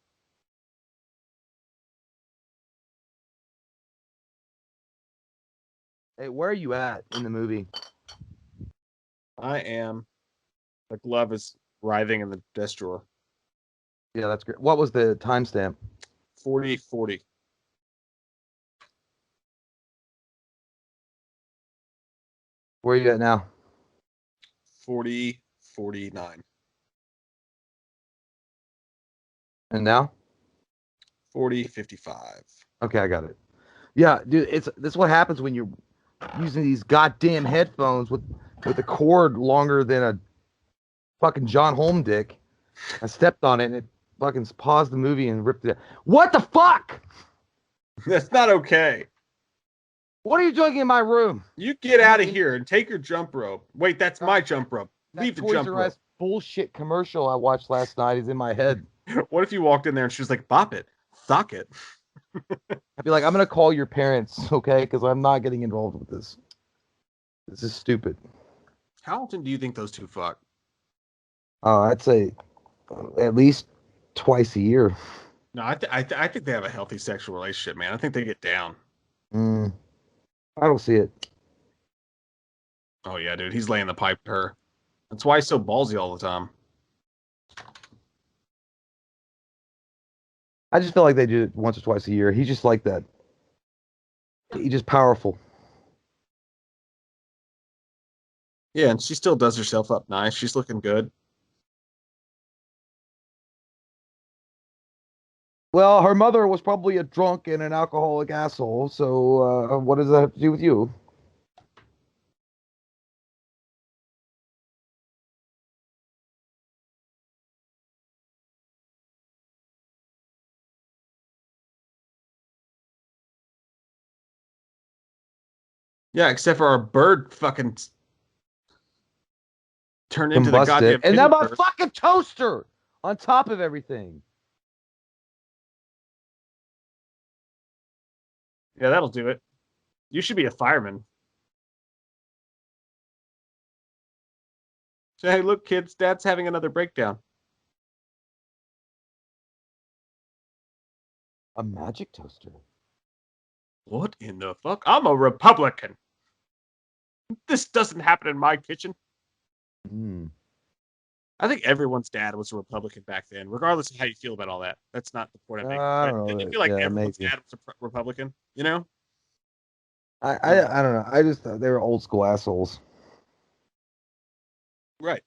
Hey, where are you at in the movie? I am. The glove is writhing in the desk drawer. Yeah, that's great. What was the timestamp? 40:40. Where are you at now? 40:49. And now? 40:55. Okay, I got it. Yeah, dude, this is what happens when you're using these goddamn headphones with a cord longer than a fucking John Holm dick. I stepped on it and it fucking paused the movie and ripped it. What the fuck? That's not okay. What are you doing in my room? You get out of here and take your jump rope. Wait, that's my jump rope. Leave the jump rope. Bullshit commercial I watched last night is in my head. What if you walked in there and she was like, bop it, sock it? I'd be like, I'm going to call your parents, okay? Because I'm not getting involved with this. This is stupid. How often do you think those two fuck? I'd say at least twice a year. No, I think they have a healthy sexual relationship, man. I think they get down. I don't see it. Oh, yeah, dude. He's laying the pipe to her. That's why he's so ballsy all the time. I just feel like they do it once or twice a year. He's just like that. He's just powerful. Yeah, and she still does herself up nice. She's looking good. Well, her mother was probably a drunk and an alcoholic asshole. So what does that have to do with you? Yeah, except for our bird fucking turned into the Combusted. goddamn And now my bird. fucking toaster on top of everything. Yeah, that'll do it. You should be a fireman. Say, hey, look, kids, Dad's having another breakdown. A magic toaster. What in the fuck? I'm a Republican. This doesn't happen in my kitchen. I think everyone's dad was a Republican back then, regardless of how you feel about all that. That's not the point I'm making. I don't know. I feel like everyone's maybe. dad was a Republican, you know? I don't know. I just thought they were old school assholes. Right.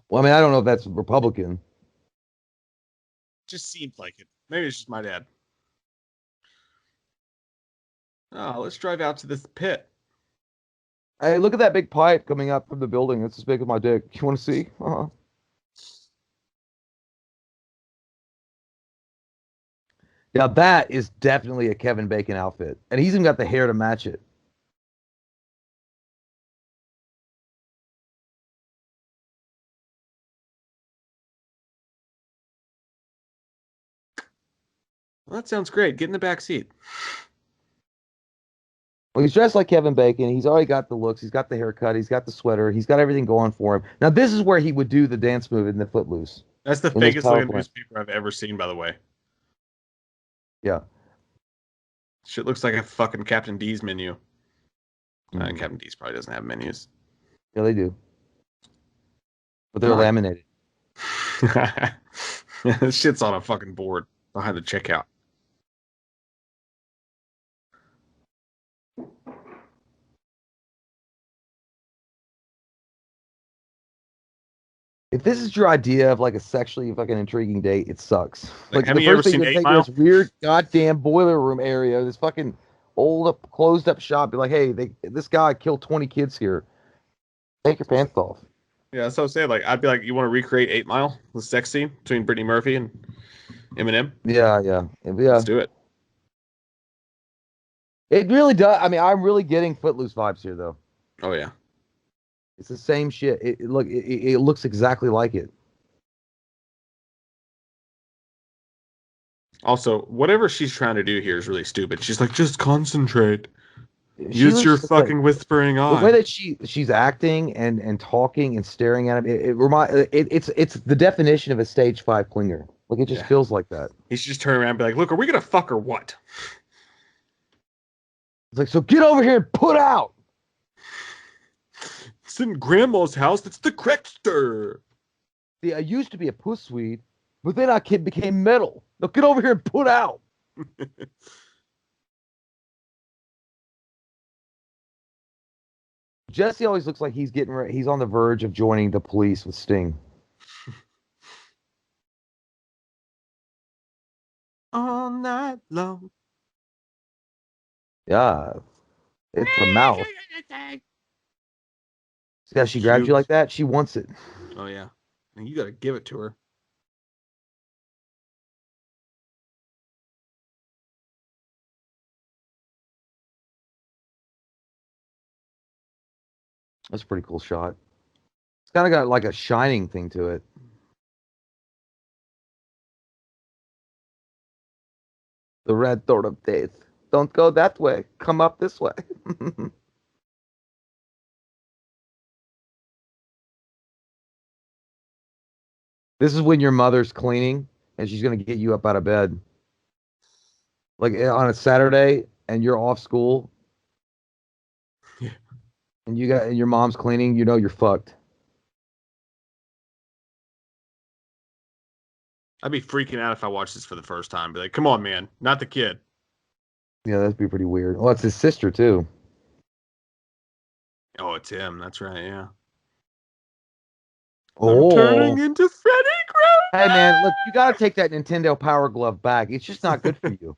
Well, I mean, I don't know if that's Republican. Just seemed like it. Maybe it's just my dad. Oh, let's drive out to this pit. Hey, look at that big pipe coming up from the building. It's as big as my dick. You want to see? Now that is definitely a Kevin Bacon outfit, and he's even got the hair to match it. Well, that sounds great. Get in the back seat. Well, he's dressed like Kevin Bacon. He's already got the looks. He's got the haircut. He's got the sweater. He's got everything going for him. Now, this is where he would do the dance move in the Footloose. That's the fakest looking newspaper I've ever seen, by the way. Yeah. Shit looks like a fucking Captain D's menu. Captain D's probably doesn't have menus. Yeah, they do. But they're laminated. This shit's on a fucking board behind the checkout. If this is your idea of like a sexually fucking intriguing date, it sucks. Like have the you ever first thing seen you 8 take Mile? this weird goddamn boiler room area, this fucking old closed up shop. Be like, hey, this guy killed 20 kids here. Take your pants off. Yeah, that's what I'm saying. Like, I'd be like, you want to recreate 8 Mile, the sex scene between Brittany Murphy and Eminem? Yeah. Let's do it. It really does. I mean, I'm really getting Footloose vibes here, though. Oh yeah. It's the same shit. It looks exactly like it. Also, whatever she's trying to do here is really stupid. She's like, just concentrate. Use your fucking whispering eye. The way that she's acting and talking and staring at him, it's the definition of a stage 5 clinger. Like it just feels like that. He should just turn around and be like, look, are we gonna fuck or what? It's like, so get over here and put out. It's in Grandma's house. That's the Crackster. See, I used to be a pussweed, but then I became metal. Now get over here and put out. Jesse always looks like he's getting ready. He's on the verge of joining the police with Sting. All night long. Yeah, it's a mouth. See how she grabs you like that? She wants it. Oh yeah, and you gotta give it to her. That's a pretty cool shot. It's kind of got like a shining thing to it. The red door of death. Don't go that way. Come up this way. This is when your mother's cleaning and she's going to get you up out of bed. Like on a Saturday and you're off school. Yeah. And your mom's cleaning, you know you're fucked. I'd be freaking out if I watched this for the first time. Be like, come on, man, not the kid. Yeah, that'd be pretty weird. Well, it's his sister too. Oh, it's him. That's right. Yeah. Oh. I'm turning into Freddy Krueger. Hey, man, look, you got to take that Nintendo Power Glove back. It's just not good for you.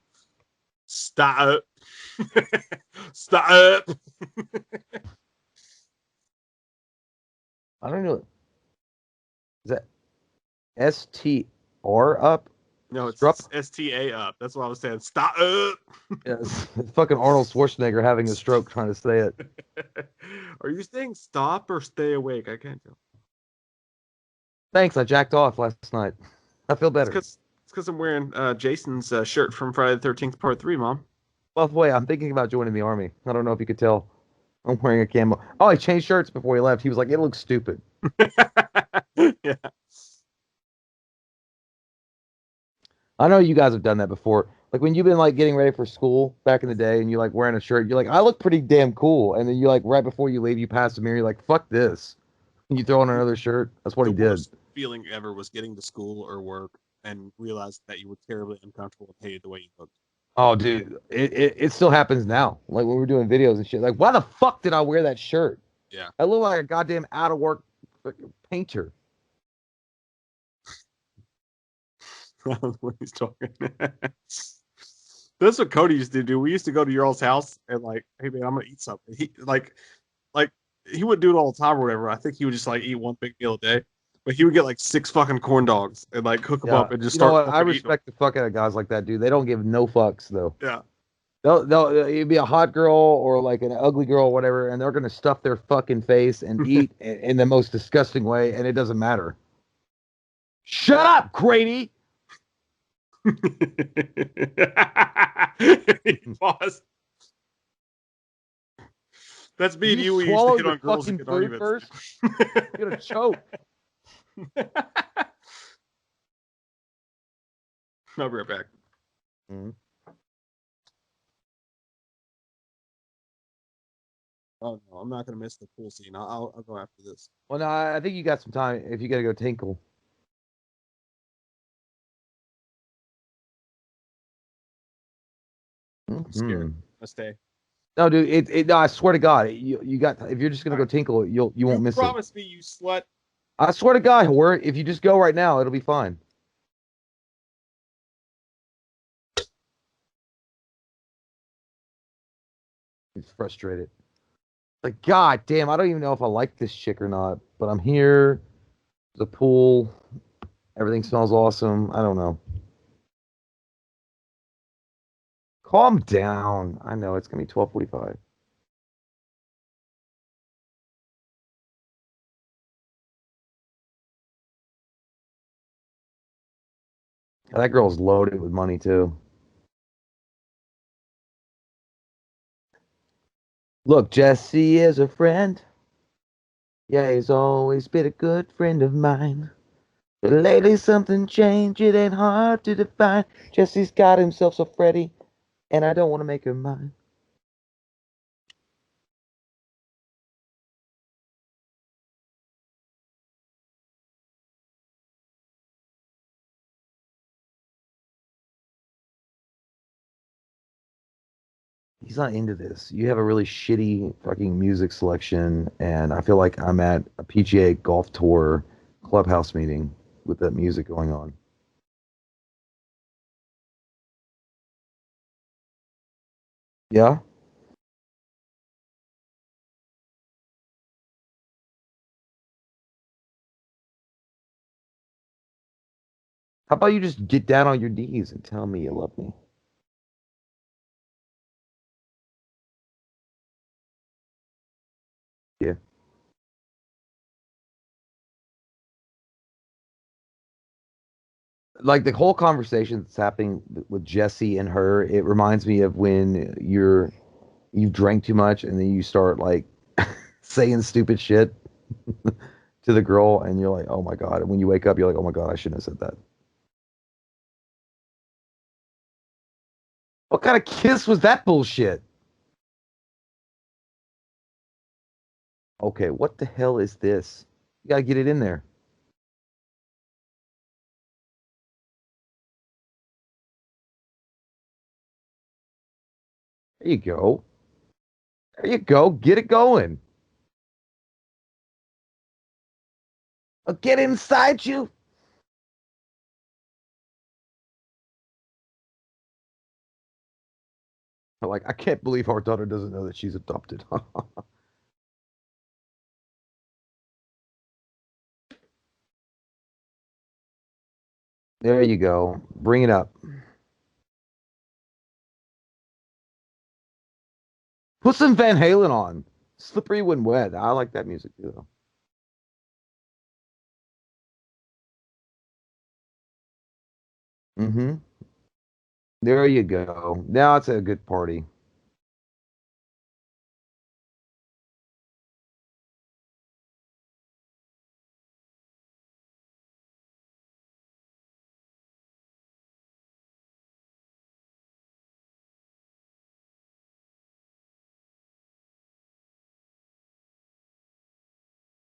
Stop. Stop. I don't know. Is that STR up? No, it's Strup? STA up. That's what I was saying. Stop up. Yes. It's fucking Arnold Schwarzenegger having a stroke trying to say it. Are you saying stop or stay awake? I can't tell. Thanks, I jacked off last night. I feel better. It's because I'm wearing Jason's shirt from Friday the 13th Part 3, Mom. By the way, I'm thinking about joining the army. I don't know if you could tell. I'm wearing a camo. Oh, he changed shirts before he left. He was like, it looks stupid. Yeah. I know you guys have done that before. Like when you've been like getting ready for school back in the day and you're like wearing a shirt, you're like, I look pretty damn cool. And then you like right before you leave, you pass the mirror, you're like, fuck this. And you throw on another shirt. That's what he did. Worst feeling ever was getting to school or work and realized that you were terribly uncomfortable and hated the way you looked. Oh, dude, it still happens now. Like when we're doing videos and shit. Like, why the fuck did I wear that shirt? Yeah. I look like a goddamn out of work painter. When he's talking. That's what Cody used to do. We used to go to your all's house and like, hey man, I'm gonna eat something. He like he wouldn't do it all the time or whatever. I think he would just like eat one big meal a day. But he would get like 6 fucking corn dogs and like cook them up and just start. You know what? I respect the fuck out of guys like that, dude. They don't give no fucks though. Yeah. They'll it'd be a hot girl or like an ugly girl or whatever, and they're gonna stuff their fucking face and eat in the most disgusting way, and it doesn't matter. Shut up, Grady. He paused. That's me and you. We used to hit on girls and get arguments. First. You're gonna choke. I'll be right back. Mm-hmm. Oh no, I'm not gonna miss the pool scene. I'll go after this. Well, no, I think you got some time if you gotta go tinkle. I'm scared. I stay. No, dude. No, I swear to God, you got. If you're just gonna go tinkle, you won't miss it. Promise me, you slut. I swear to God, whore. If you just go right now, it'll be fine. He's frustrated. Like, God damn, I don't even know if I like this chick or not. But I'm here. The pool. Everything smells awesome. I don't know. Calm down. I know it's gonna be 12:45. That girl's loaded with money too. Look, Jesse is a friend. Yeah, he's always been a good friend of mine. But lately something changed, it ain't hard to define. Jesse's got himself a Freddy, and I don't want to make her mine. He's not into this. You have a really shitty fucking music selection, and I feel like I'm at a PGA golf tour clubhouse meeting with that music going on. Yeah? How about you just get down on your knees and tell me you love me? Yeah. Like the whole conversation that's happening with Jesse and her, it reminds me of when you've drank too much and then you start like saying stupid shit to the girl and you're like, oh my God. And when you wake up, you're like, oh my God, I shouldn't have said that. What kind of kiss was that bullshit? Okay, what the hell is this? You gotta get it in there. There you go. There you go. Get it going. I'll get inside you. Like, I can't believe our daughter doesn't know that she's adopted. There you go. Bring it up. Put some Van Halen on. Slippery When Wet. I like that music too. Mm-hmm. There you go. Now it's a good party.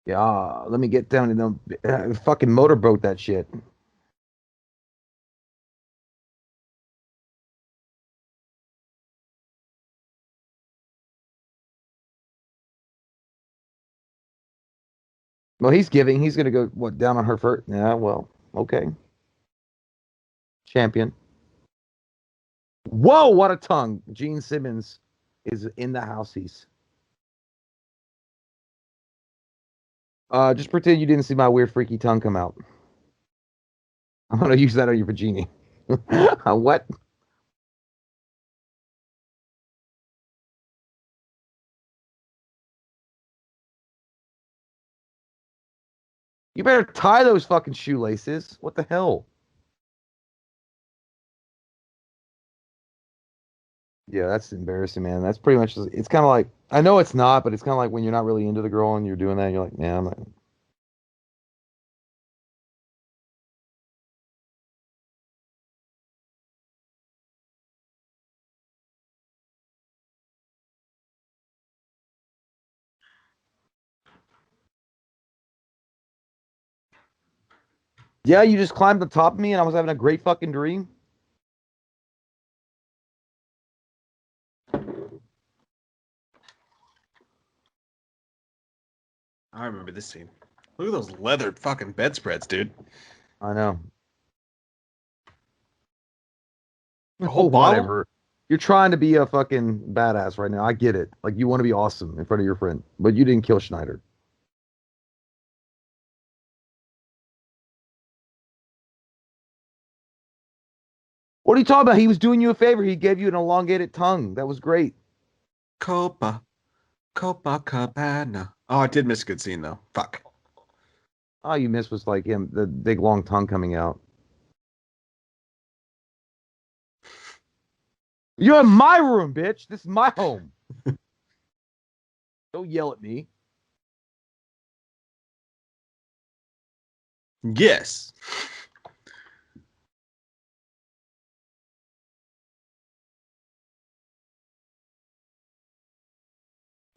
Yeah, let me get down in the fucking motorboat that shit. Well, he's giving. He's gonna go what down on her first. Yeah, well, okay. Champion. Whoa, what a tongue. Gene Simmons is in the house. He's just pretend you didn't see my weird freaky tongue come out. I'm gonna use that on your vagina. What? You better tie those fucking shoelaces. What the hell? Yeah, that's embarrassing, man. That's pretty much. It's kind of like I know it's not, but it's kind of like when you're not really into the girl and you're doing that. You're like, yeah, I'm not. Yeah, you just climbed the top of me and I was having a great fucking dream. I remember this scene. Look at those leathered fucking bedspreads, dude. I know. The whole bottle? Whatever. You're trying to be a fucking badass right now. I get it. Like you want to be awesome in front of your friend, but you didn't kill Schneider. What are you talking about? He was doing you a favor. He gave you an elongated tongue. That was great. Copacabana. Oh, I did miss a good scene though. Fuck. All you missed was like him, the big long tongue coming out. You're in my room, bitch. This is my home. Don't yell at me. Yes.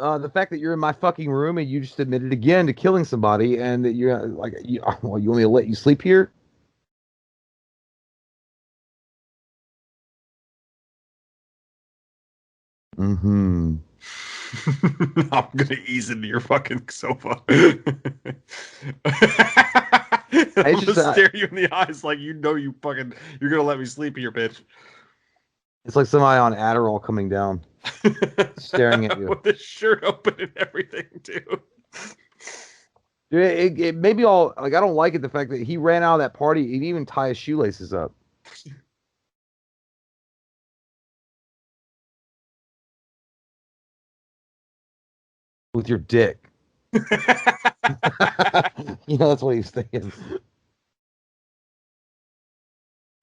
The fact that you're in my fucking room and you just admitted again to killing somebody and that you're like, well, you want me to let you sleep here? Mm-hmm. I'm gonna ease into your fucking sofa. I'm It's gonna just, stare you in the eyes like you know you're gonna let me sleep here, bitch. it's like somebody on Adderall coming down, staring at you. With the shirt open and everything, too. Dude, it made me all like I don't like it the fact that he ran out of that party. He didn't even tie his shoelaces up with your dick. That's what he's thinking.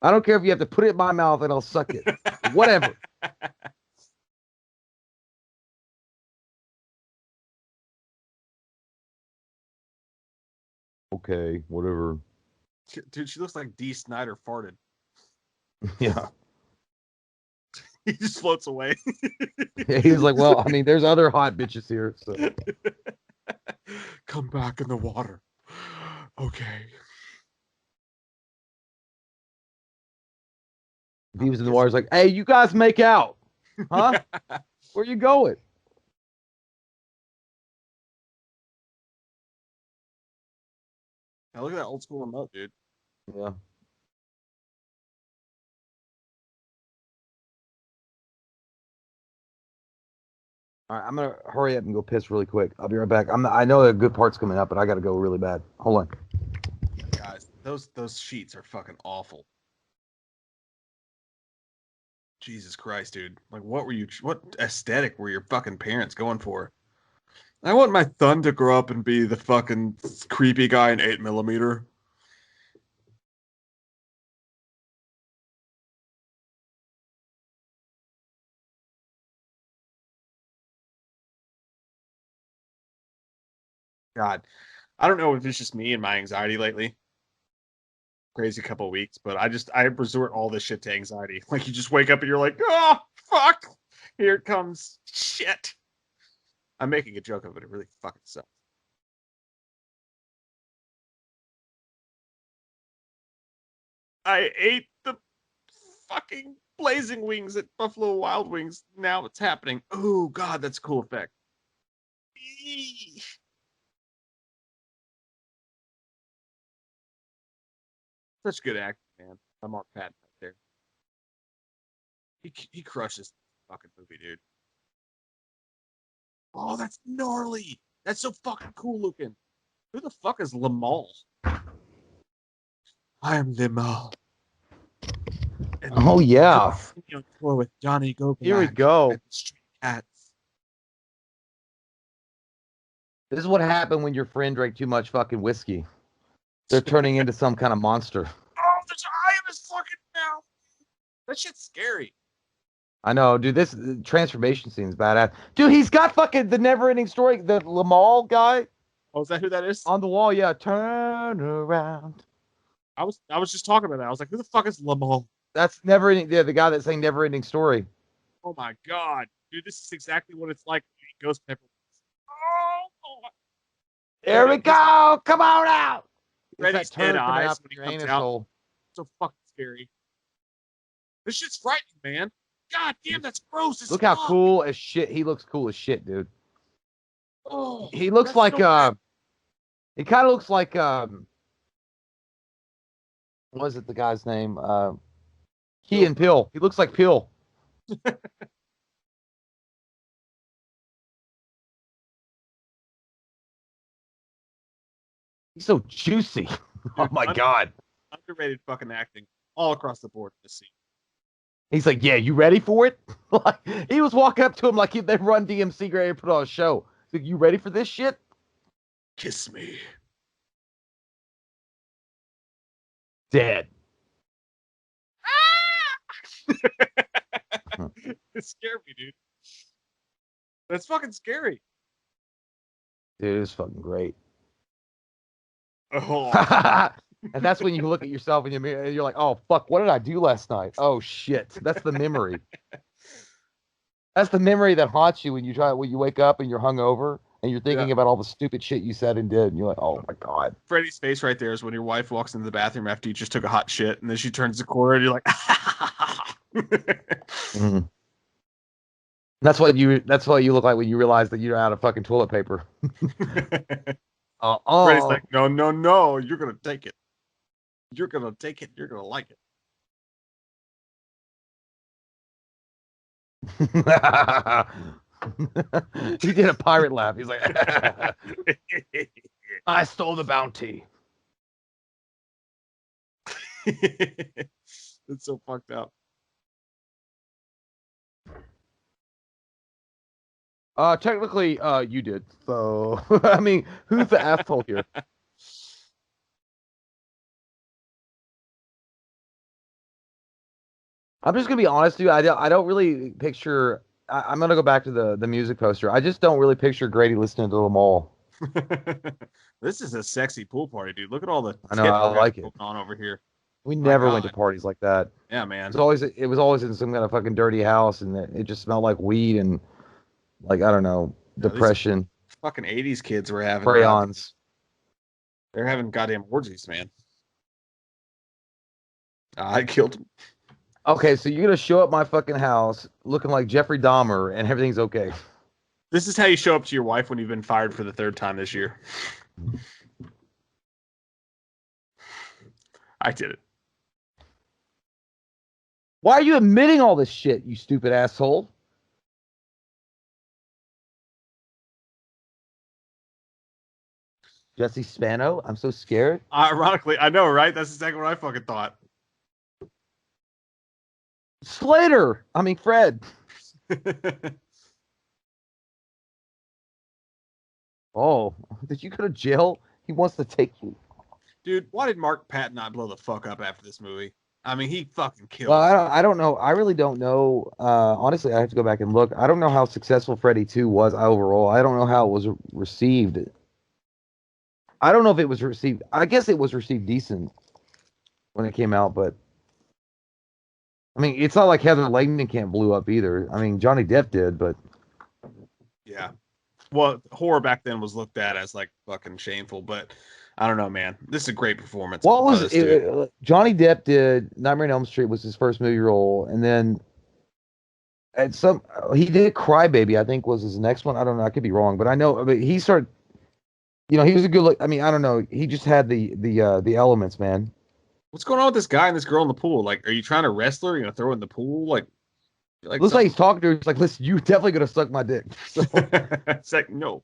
I don't care if you have to put it in my mouth and I'll suck it. Whatever. Okay, whatever. Dude, she looks like D. Snyder farted. Yeah. He just floats away. He was like, well, I mean, there's other hot bitches here, so. Come back in the water. Okay. If he was in the water, he's like, hey, you guys make out. Huh? Where you going? Now look at that old school remote, dude. Yeah. All right, I'm gonna hurry up and go piss really quick. I'll be right back. I know a good part's coming up, but I gotta go really bad. Hold on. Guys, those sheets are fucking awful. Jesus Christ, dude. Like, what aesthetic were your fucking parents going for? I want my son to grow up and be the fucking creepy guy in 8mm. God, I don't know if it's just me and my anxiety lately. Crazy couple weeks, but I resort all this shit to anxiety. Like you just wake up and you're like, oh fuck, here it comes. Shit. I'm making a joke of it. It really fucking sucks. I ate the fucking blazing wings at Buffalo Wild Wings. Now it's happening. Oh god, that's a cool effect. Eee. Such good acting, man. I'm Mark Patton right there. He crushes the fucking movie, dude. Oh, that's gnarly. That's so fucking cool looking. Who the fuck is Lamal? I am Lamal. Oh yeah. On tour with Johnny Go Here we Black go. and the Street Cats. This is what happened when your friend drank too much fucking whiskey. They're turning into some kind of monster. Oh, there's an eye in his fucking mouth. That shit's scary. I know, dude. This transformation scene is badass. Dude, he's got fucking the never-ending story. The Lamal guy. Oh, is that who that is? On the wall, yeah. Turn around. I was just talking about that. I was like, who the fuck is Lamal? That's never-ending. Yeah, the guy that's saying never-ending story. Oh my god, dude, this is exactly what it's like when he goes pepper. Oh, there we go. Come on out. Freddy's dead eyes when he comes out. Hole. So fucking scary. This shit's frightening, man. God damn, that's gross. Look how cool as shit. He looks cool as shit, dude. Oh, he looks like It kind of looks like what is it? The guy's name? Key and Peele. He looks like Peele. He's so juicy. Dude, oh my god. Underrated fucking acting all across the board in this scene. He's like, yeah, you ready for it? Like, he was walking up to him like they run DMC Gray and put on a show. He's like, you ready for this shit? Kiss me. Dead. It scared me, dude. That's fucking scary. Dude, it's fucking great. Oh. And that's when you look at yourself in your mirror and you're like, oh, fuck, what did I do last night? Oh, shit. That's the memory. That's the memory that haunts you when you wake up and you're hungover and you're thinking about all the stupid shit you said and did. And you're like, oh, my God. Freddy's face right there is when your wife walks into the bathroom after you just took a hot shit and then she turns the corner and you're like, mm-hmm. That's what you look like when you realize that you're out of fucking toilet paper. Freddy's like, no, you're gonna take it. You're gonna take it. You're gonna like it. He did a pirate laugh. He's like, I stole the bounty. It's so fucked up. Technically, you did. So, I mean, who's the asshole here? I'm just gonna be honest, dude. I don't really picture. I'm gonna go back to the music poster. I just don't really picture Grady listening to them all. This is a sexy pool party, dude. Look at all the. I know. I like it. On over here. We never went to parties like that. Yeah, man. It was always in some kind of fucking dirty house, and it just smelled like weed and like I don't know, depression. Fucking 80s kids were having crayons. They're having goddamn orgies, man. I killed him. Okay, so you're gonna show up my fucking house looking like Jeffrey Dahmer, and everything's okay. This is how you show up to your wife when you've been fired for the 3rd time this year. I did it. Why are you admitting all this shit, you stupid asshole? Jesse Spano? I'm so scared. Ironically, I know, right? That's exactly what I fucking thought. Slater! I mean, Fred. Oh, did you go to jail? He wants to take you. Dude, why did Mark Patton not blow the fuck up after this movie? I mean, he fucking killed. Well, I don't know. I really don't know. Honestly, I have to go back and look. I don't know how successful Freddy 2 was overall. I don't know how it was received. I don't know if it was received. I guess it was received decent when it came out, but I mean, it's not like Heather Langenkamp blew up either. I mean, Johnny Depp did, but yeah. Well, horror back then was looked at as like fucking shameful, but I don't know, man. This is a great performance. What was it? Johnny Depp did Nightmare on Elm Street was his first movie role, and then at some he did Crybaby, I think was his next one. I don't know, I could be wrong, but I know. But he started, he was a good look. I mean, I don't know. He just had the elements, man. What's going on with this guy and this girl in the pool? Like, are you trying to wrestle her? You gonna throw her in the pool? Like looks like he's talking to her. He's like, "Listen, you definitely gonna suck my dick." So, it's like, no.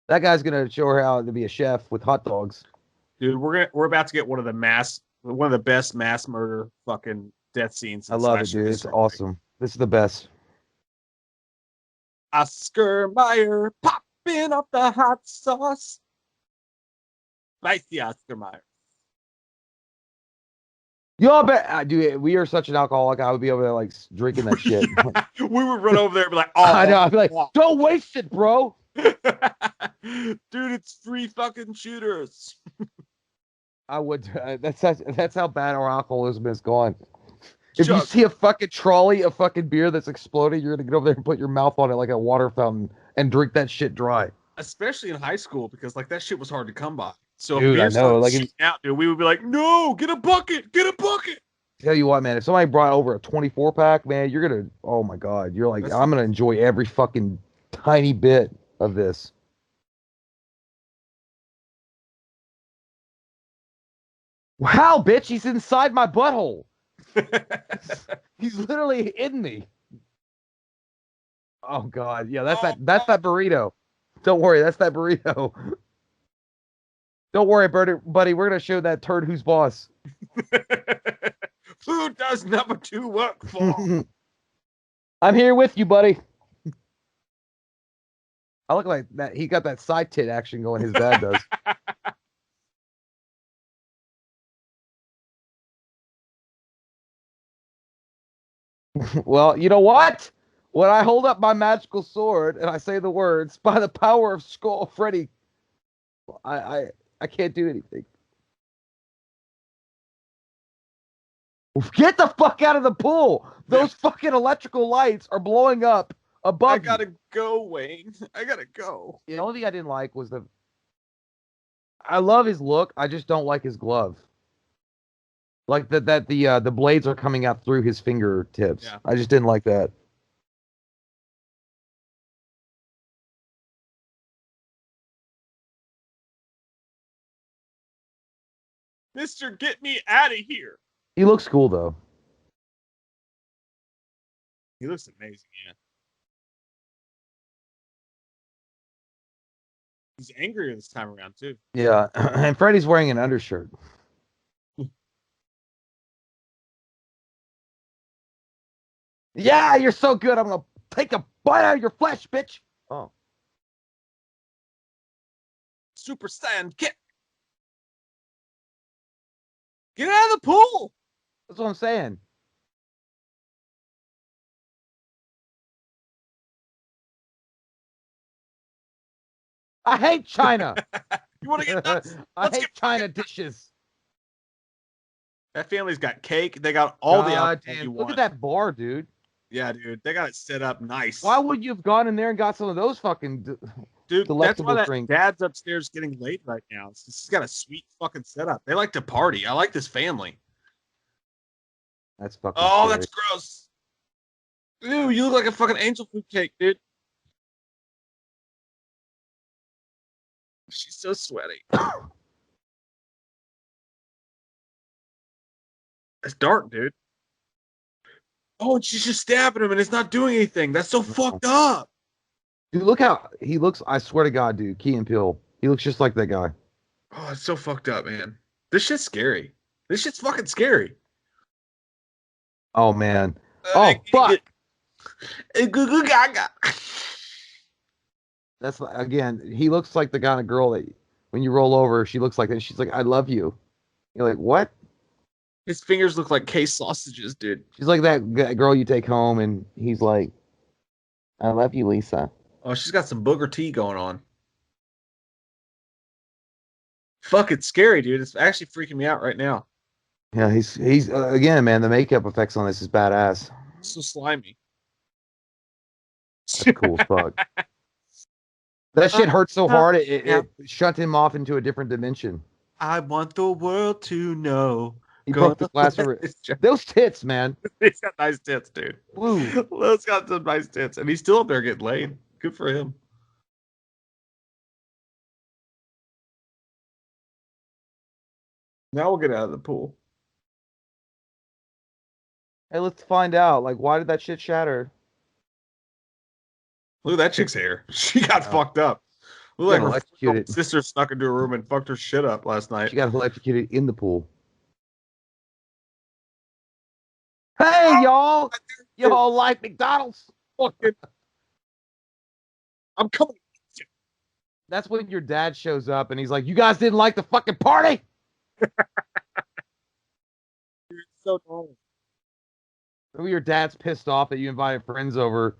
That guy's gonna show her how to be a chef with hot dogs. Dude, we're about to get one of the best mass murder fucking death scenes. I love it, dude. It's awesome. This is the best. Oscar Mayer popping off the hot sauce. Spicy Oscar Mayer. Yo, bet, dude, we are such an alcoholic. I would be over there like drinking that shit. We would run over there and be like, "Oh, I know." I'd be like, "Don't waste it, bro." Dude, it's 3 fucking shooters. I would. That's how bad our alcoholism has gone. If you see a fucking trolley of fucking beer that's exploding, you're gonna get over there and put your mouth on it like a water fountain and drink that shit dry. Especially in high school, because like that shit was hard to come by. So dude, I know. Like out, dude, we would be like, "No, get a bucket, get a bucket." Tell you what, man, if somebody brought over a 24 pack, man, you're gonna. Oh my god, you're like, I'm gonna enjoy every fucking tiny bit of this. Wow, bitch, he's inside my butthole. He's literally in me. Oh god, yeah, that's that burrito. Don't worry, that's that burrito. Don't worry, buddy, we're gonna show that turd who's boss. Who does number 2 work for? I'm here with you, buddy. I look like that. He got that side tit action going. His dad does. Well, you know what? When I hold up my magical sword and I say the words, "By the power of Skull Freddy," I can't do anything. Get the fuck out of the pool! Those fucking electrical lights are blowing up above. I gotta go, Wayne. I gotta go. The only thing I didn't like was I love his look. I just don't like his glove. Like the blades are coming out through his fingertips. Yeah. I just didn't like that. Mister, get me out of here. He looks cool though. He looks amazing, yeah. He's angrier this time around too. Yeah, and Freddy's wearing an undershirt. Yeah, you're so good. I'm gonna take a bite out of your flesh, bitch. Oh. Super Saiyan kick. Get out of the pool. That's what I'm saying. I hate China. You want to get nuts? I hate China dishes. That family's got cake. They got all the alcohol you want. Look at that bar, dude. Yeah, dude. They got it set up nice. Why would you have gone in there and got some of those fucking dude? That's why that dad's upstairs getting laid right now. He's got a sweet fucking setup. They like to party. I like this family. That's fucking Oh, scary. that's gross. Ew, you look like a fucking angel food cake, dude. She's so sweaty. It's dark, dude. Oh, and she's just stabbing him and it's not doing anything. That's so fucked up. Dude, look how he looks. I swear to God, dude. Key and Peele. He looks just like that guy. Oh, it's so fucked up, man. This shit's scary. This shit's fucking scary. Oh, man. Oh, fuck. Goo goo gaga. That's again. He looks like the kind of girl that when you roll over, she looks like that. She's like, "I love you." You're like, "What?" His fingers look like case sausages, dude. She's like that girl you take home, and he's like, "I love you, Lisa." Oh, she's got some booger tea going on. Fuck, it's scary, dude. It's actually freaking me out right now. Yeah, he's again, man. The makeup effects on this is badass. It's so slimy. That's cool as fuck. That shit hurt so hard it shut him off into a different dimension. I want the world to know. He broke the glass. Those tits, man. He's got nice tits, dude. Woo. Lo's got some nice tits, and he's still up there getting laid. Good for him. Now we'll get out of the pool. Hey, let's find out. Like, why did that shit shatter? Look at that chick's hair. She got fucked up. Look like her sister snuck into a room and fucked her shit up last night. She got electrocuted in the pool. Hey, y'all! Y'all like McDonald's? Fucking. I'm coming. That's when your dad shows up and he's like, "You guys didn't like the fucking party?" You're so dumb. Maybe your dad's pissed off that you invited friends over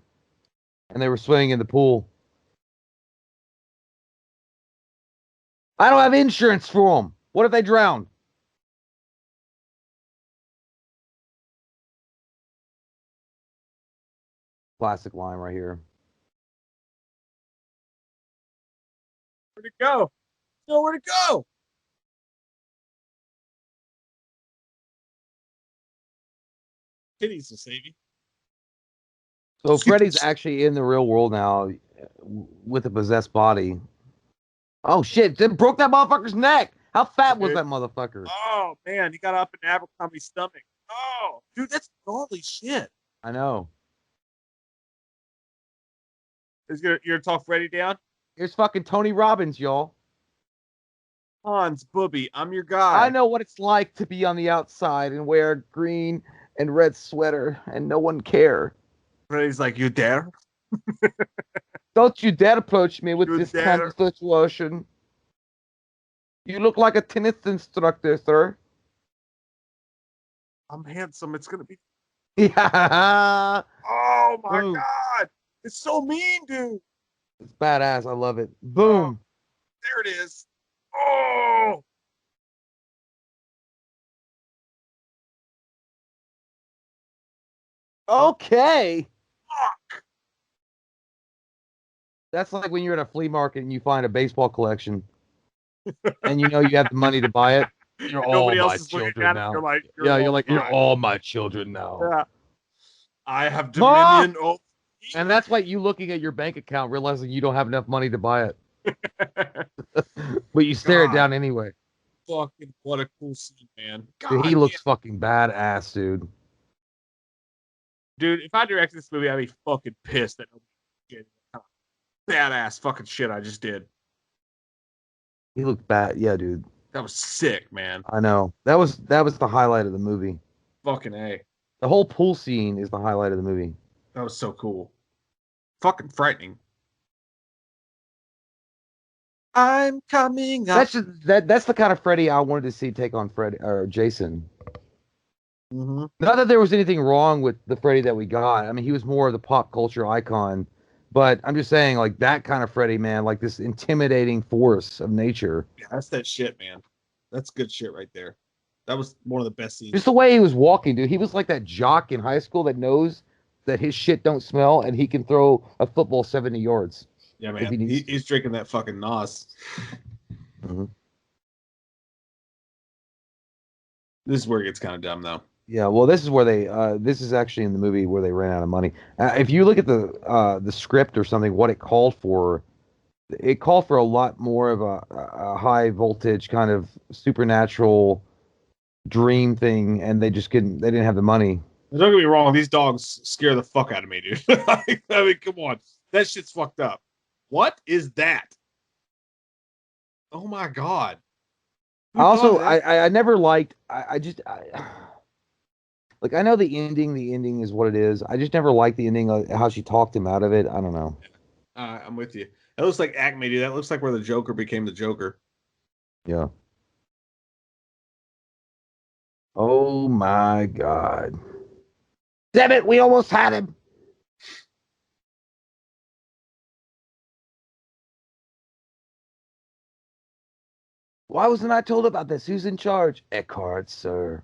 and they were swimming in the pool. I don't have insurance for them. What if they drown? Classic line right here. Where'd it go? Where'd it go? Kitties to save you. So Freddy's actually in the real world now with a possessed body. Oh shit, it broke that motherfucker's neck. How fat was that motherfucker? Oh man, he got up in Abercrombie's stomach. Oh, dude, that's gnarly shit. I know. You're gonna talk Freddy down? Here's fucking Tony Robbins, y'all. Hans Booby, I'm your guy. I know what it's like to be on the outside and wear a green and red sweater and no one care. Freddy's like, you dare? Don't you dare approach me with this kind of situation. You look like a tennis instructor, sir. I'm handsome. It's gonna be. Yeah. Oh my god! It's so mean, dude. It's badass. I love it. Boom. Oh, there it is. Oh. Okay. Fuck. That's like when you're at a flea market and you find a baseball collection, and you know you have the money to buy it. You're all my children now. You're all my children now. Yeah. I have dominion over. And that's like you looking at your bank account, realizing you don't have enough money to buy it, but you stare it down anyway. Fucking what a cool scene, man. Dude, he looks fucking badass, dude. Dude, if I directed this movie, I'd be fucking pissed that badass fucking shit I just did. He looked bad, yeah, dude. That was sick, man. I know. That was the highlight of the movie. Fucking A. The whole pool scene is the highlight of the movie. That was so cool. Fucking frightening. I'm coming up. That's the kind of Freddy I wanted to see take on Freddy or Jason. Mm-hmm. Not that there was anything wrong with the Freddy that we got. I mean, he was more of the pop culture icon. But I'm just saying, like, that kind of Freddy, man, like this intimidating force of nature. Yeah, that's that shit, man. That's good shit right there. That was one of the best scenes. Just the way he was walking, dude. He was like that jock in high school that knows that his shit don't smell and he can throw a football 70 yards. Yeah, man. He's drinking that fucking NOS. Mm-hmm. This is where it gets kind of dumb, though. Yeah, well, this is where they. This is actually in the movie where they ran out of money. If you look at the script or something, what it called for a lot more of a high voltage kind of supernatural dream thing, and they just couldn't. They didn't have the money. Don't get me wrong, these dogs scare the fuck out of me, dude. I mean, come on, that shit's fucked up. What is that? Oh my god! Who thought Also, of that? I never liked. I just like I know the ending. The ending is what it is. I just never liked the ending. How she talked him out of it. I don't know. I'm with you. That looks like Acme, dude. That looks like where the Joker became the Joker. Yeah. Oh my God. Damn it, we almost had him. Why wasn't I told about this? Who's in charge? Eckhart, sir.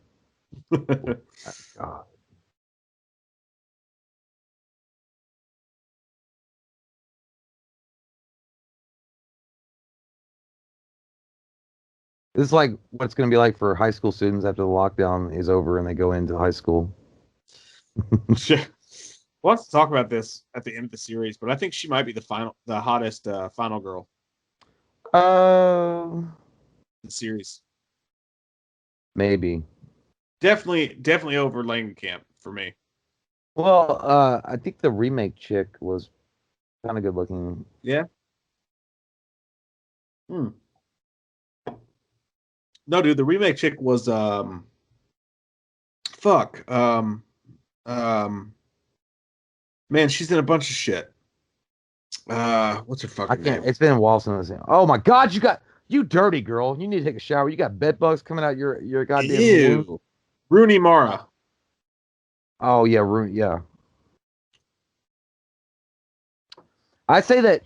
Oh my God. This is like what it's going to be like for high school students after the lockdown is over and they go into high school. We'll have to talk about this at the end of the series, but I think she might be the hottest final girl Uh, in the series. Maybe. Definitely over Langenkamp for me. Well, I think the remake chick was kind of good looking. Yeah. Hmm. No, dude, the remake chick was fuck. Um, man, she's in a bunch of shit. What's her I fucking can't. name? It's been a while since I was. Oh my God, you dirty girl. You need to take a shower. You got bed bugs coming out your goddamn wound. Ew. Rooney Mara. Oh yeah, yeah. I'd say that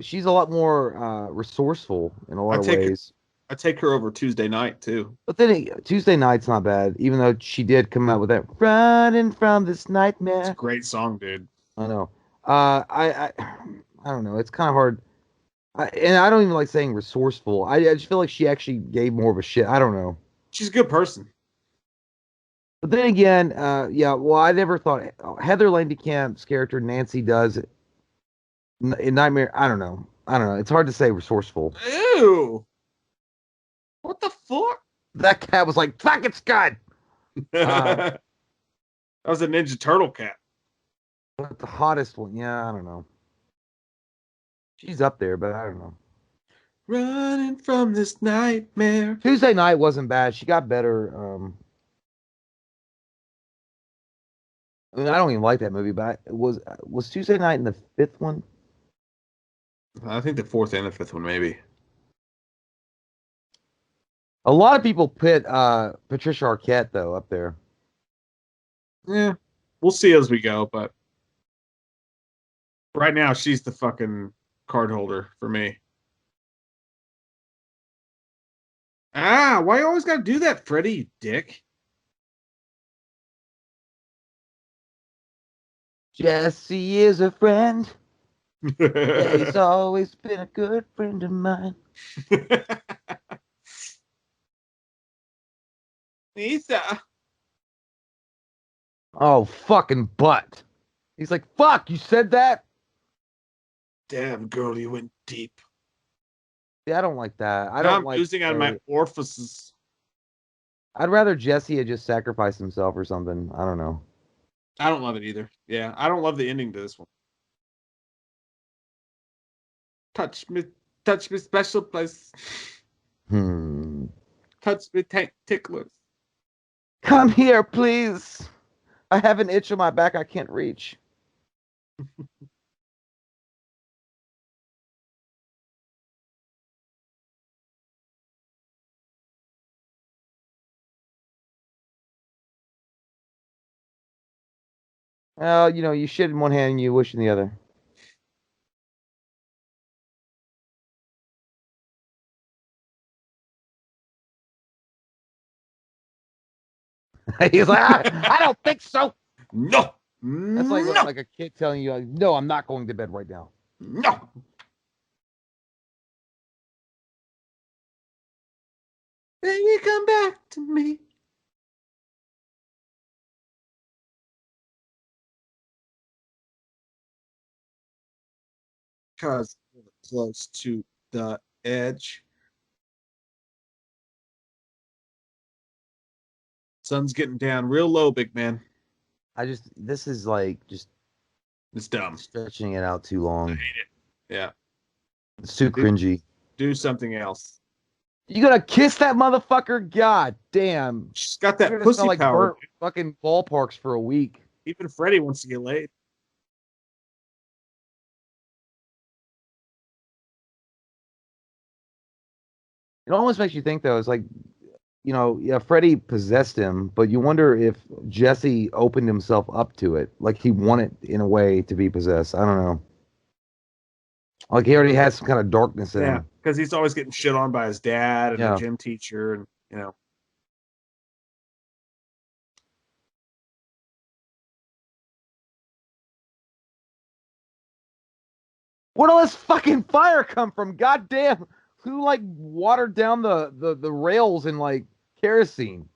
she's a lot more resourceful in a I lot of take ways. I take her over Tuesday night too. But then Tuesday night's not bad, even though she did come out with that "Running from this It's a nightmare." great song, dude. I know. I don't know. It's kind of hard. And I don't even like saying resourceful. I just feel like she actually gave more of a shit. I don't know. She's a good person. But then again, yeah. Well, I never thought Heather Langenkamp's character Nancy does in Nightmare. I don't know. I don't know. It's hard to say resourceful. Ew. What the fuck? That cat was like, "Fuck, it's good." Uh, That was a Ninja Turtle cat. but the hottest one, yeah, I don't know. She's up there, but I don't know. Running from this nightmare. Tuesday night wasn't bad. She got better. I mean, I don't even like that movie, but was Tuesday night in the fifth one? I think the fourth and the fifth one, maybe. A lot of people put Patricia Arquette though up there. Yeah. We'll see as we go, but right now she's the fucking card holder for me. Ah, why you always gotta do that, Freddy, you dick? Jesse is a friend. Yeah, he's always been a good friend of mine. Nisa. Oh, fucking butt. He's like, fuck, you said that? Damn, girl, you went deep. Yeah, I don't like that. I Now don't I'm like. losing on my orifices. I'd rather Jesse had just sacrificed himself or something. I don't know. I don't love it either. Yeah, I don't love the ending to this one. Touch me, touch me, special place. Hmm. Touch me, tank ticklers. Come here, please. I have an itch on my back I can't reach. Well, you shit in one hand and you wish in the other. He's like, I don't think so. No, That's like no, like a kid telling you, like, no, I'm not going to bed right now. no. Baby, come back to me. Because close to the edge. Sun's getting down real low, big man. This is like just It's dumb. Stretching it out too I long. hate it. Yeah. It's too cringy. Do something else. You gonna kiss that motherfucker? God damn. She's got that You're gonna pussy smell like power. burnt fucking ballparks for a week. Even Freddy wants to get laid. It almost makes you think though, it's like, yeah, Freddy possessed him, but you wonder if Jesse opened himself up to it. Like he wanted in a way to be possessed. I don't know. Like he already has some kind of darkness in him. Because he's always getting shit on by his dad and Yeah. the gym teacher, and Where'd all this fucking fire come from? God damn. Who like watered down the rails in like kerosene?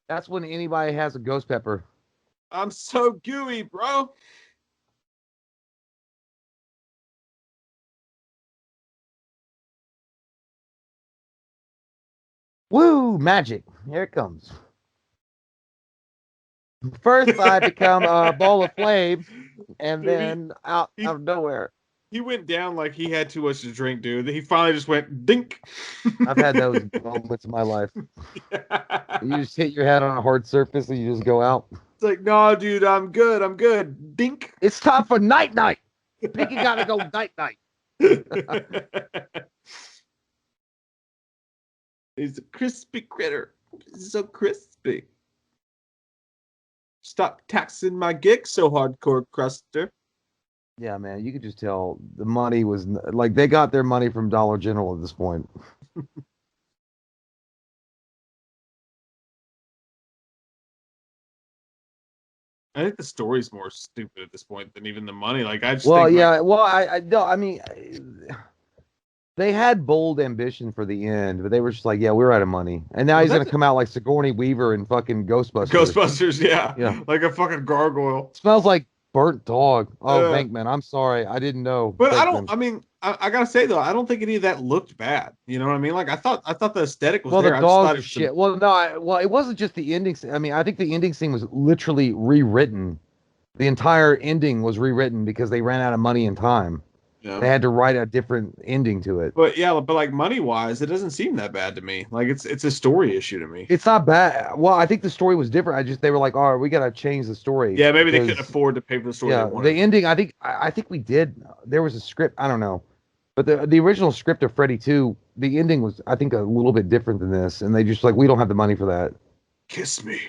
That's when anybody has a ghost pepper. I'm so gooey, bro. Woo, magic. Here it comes. First, I become a ball of flame, and Dude, then out of nowhere. He went down like he had too much to drink, dude. He finally just went dink. I've had those moments in my life. You just hit your head on a hard surface and you just go out. It's like, no, dude, I'm good. I'm good. Dink. It's time for night. Pinky gotta go night. He's a crispy critter. He's so crispy. Stop taxing my gig so hardcore, Cruster. Yeah, man, you could just tell the money was like they got their money from Dollar General at this point. I think the story's more stupid at this point than even the money. Like I just well, think, yeah, well, I no, I mean, they had bold ambition for the end, but they were just like, yeah, we're out of money, and now he's gonna come out like Sigourney Weaver and fucking Ghostbusters. Ghostbusters, yeah, like a fucking gargoyle. Smells like burnt dog. Oh, Bankman, I'm sorry, I didn't know. But Bankman. I mean, I gotta say though, I don't think any of that looked bad. You know what I mean? Like I thought the aesthetic was there. The dogs are shit. Well, no, well, it wasn't just the ending. I mean, I think the ending scene was literally rewritten. The entire ending was rewritten because they ran out of money and time. Yeah. They had to write a different ending to it. But yeah, but like money wise, it doesn't seem that bad to me. Like it's a story issue to me. It's not bad. Well, I think the story was different. They were like, all right, we gotta change the story. Yeah, maybe they couldn't afford to pay for the story. Yeah, the ending. I think we did. There was a script. I don't know, but the original script of Freddy 2, the ending was I think a little bit different than this, and they just like we don't have the money for that. Kiss me,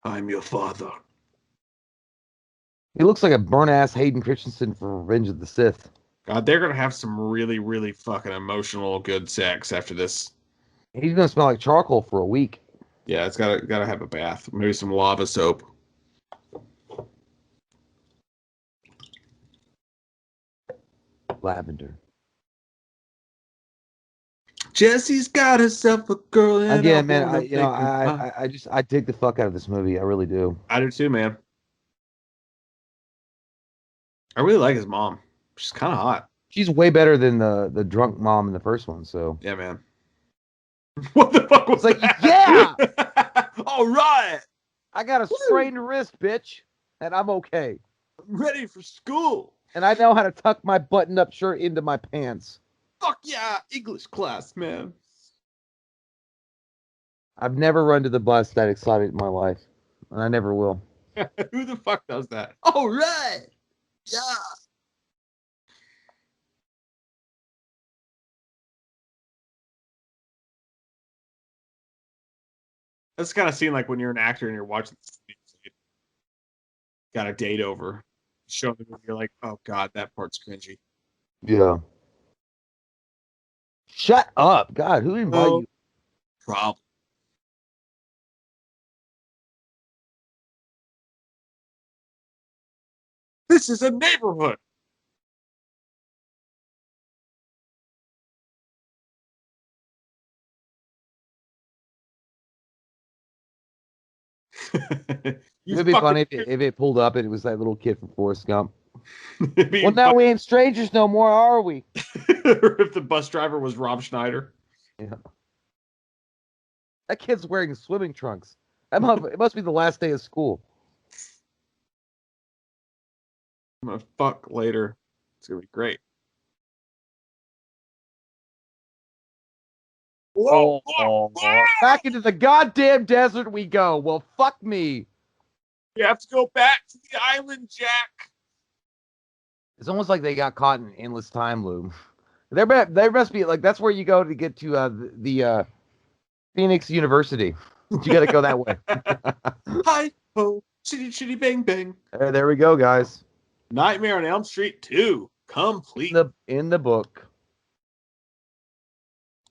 I'm your father. He looks like a burnt ass Hayden Christensen for Revenge of the Sith. God, they're gonna have some really, really fucking emotional good sex after this. He's gonna smell like charcoal for a week. Yeah, it's gotta have a bath. Maybe some lava soap. Lavender. Jesse's got herself a girl. Again, man, I dig the fuck out of this movie. I really do. I do too, man. I really like his mom. She's kind of hot. She's way better than the drunk mom in the first one. So yeah, man. What the fuck was like? That? Yeah. All right. I got a sprained wrist, bitch, and I'm okay. I'm ready for school. And I know how to tuck my button-up shirt into my pants. Fuck yeah, English class, man. I've never run to the bus that excited in my life, and I never will. Who the fuck does that? All right. Yeah. That's kind of scene like when you're an actor and you're watching this, got a date over, show the movie, you're like, oh god, that part's cringy. Yeah. Shut up, God! Who invited you? Problem. This is a neighborhood. It'd be funny if it pulled up and it was that little kid from Forrest Gump. Well, now we ain't strangers no more, are we? Or if the bus driver was Rob Schneider. Yeah. That kid's wearing swimming trunks. It must be the last day of school. I'm gonna fuck later. It's gonna be great. Whoa, back into the goddamn desert we go. Well, fuck me. You have to go back to the island, Jack. It's almost like they got caught in an endless time loop. There must be like that's where you go to get to the Phoenix University. You got to go that way. Hi ho, chitty chitty bang bang. There we go, guys. Nightmare on Elm Street 2 complete. In the book.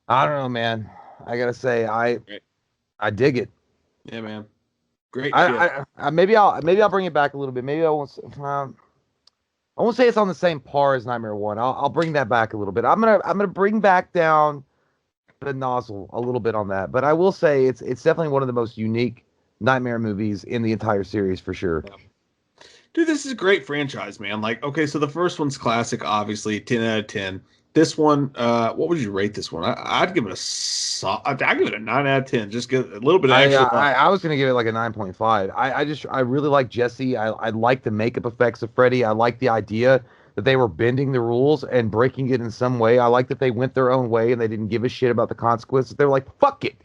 I don't know, man. I gotta say, I dig it. Yeah, man. Great. Maybe I'll bring it back a little bit. Maybe I won't say it's on the same par as Nightmare 1. I'll bring that back a little bit. I'm gonna bring back down the nozzle a little bit on that. But I will say it's definitely one of the most unique Nightmare movies in the entire series for sure. Yeah. Dude, this is a great franchise, man. Like, okay, so the first one's classic, obviously, 10 out of 10. This one, what would you rate this one? I'd give it I'd give it a 9 out of 10. Just get a little bit of extra. I was gonna give it like a 9.5. I really like Jesse. I like the makeup effects of Freddy. I like the idea that they were bending the rules and breaking it in some way. I like that they went their own way and they didn't give a shit about the consequences. They were like, fuck it.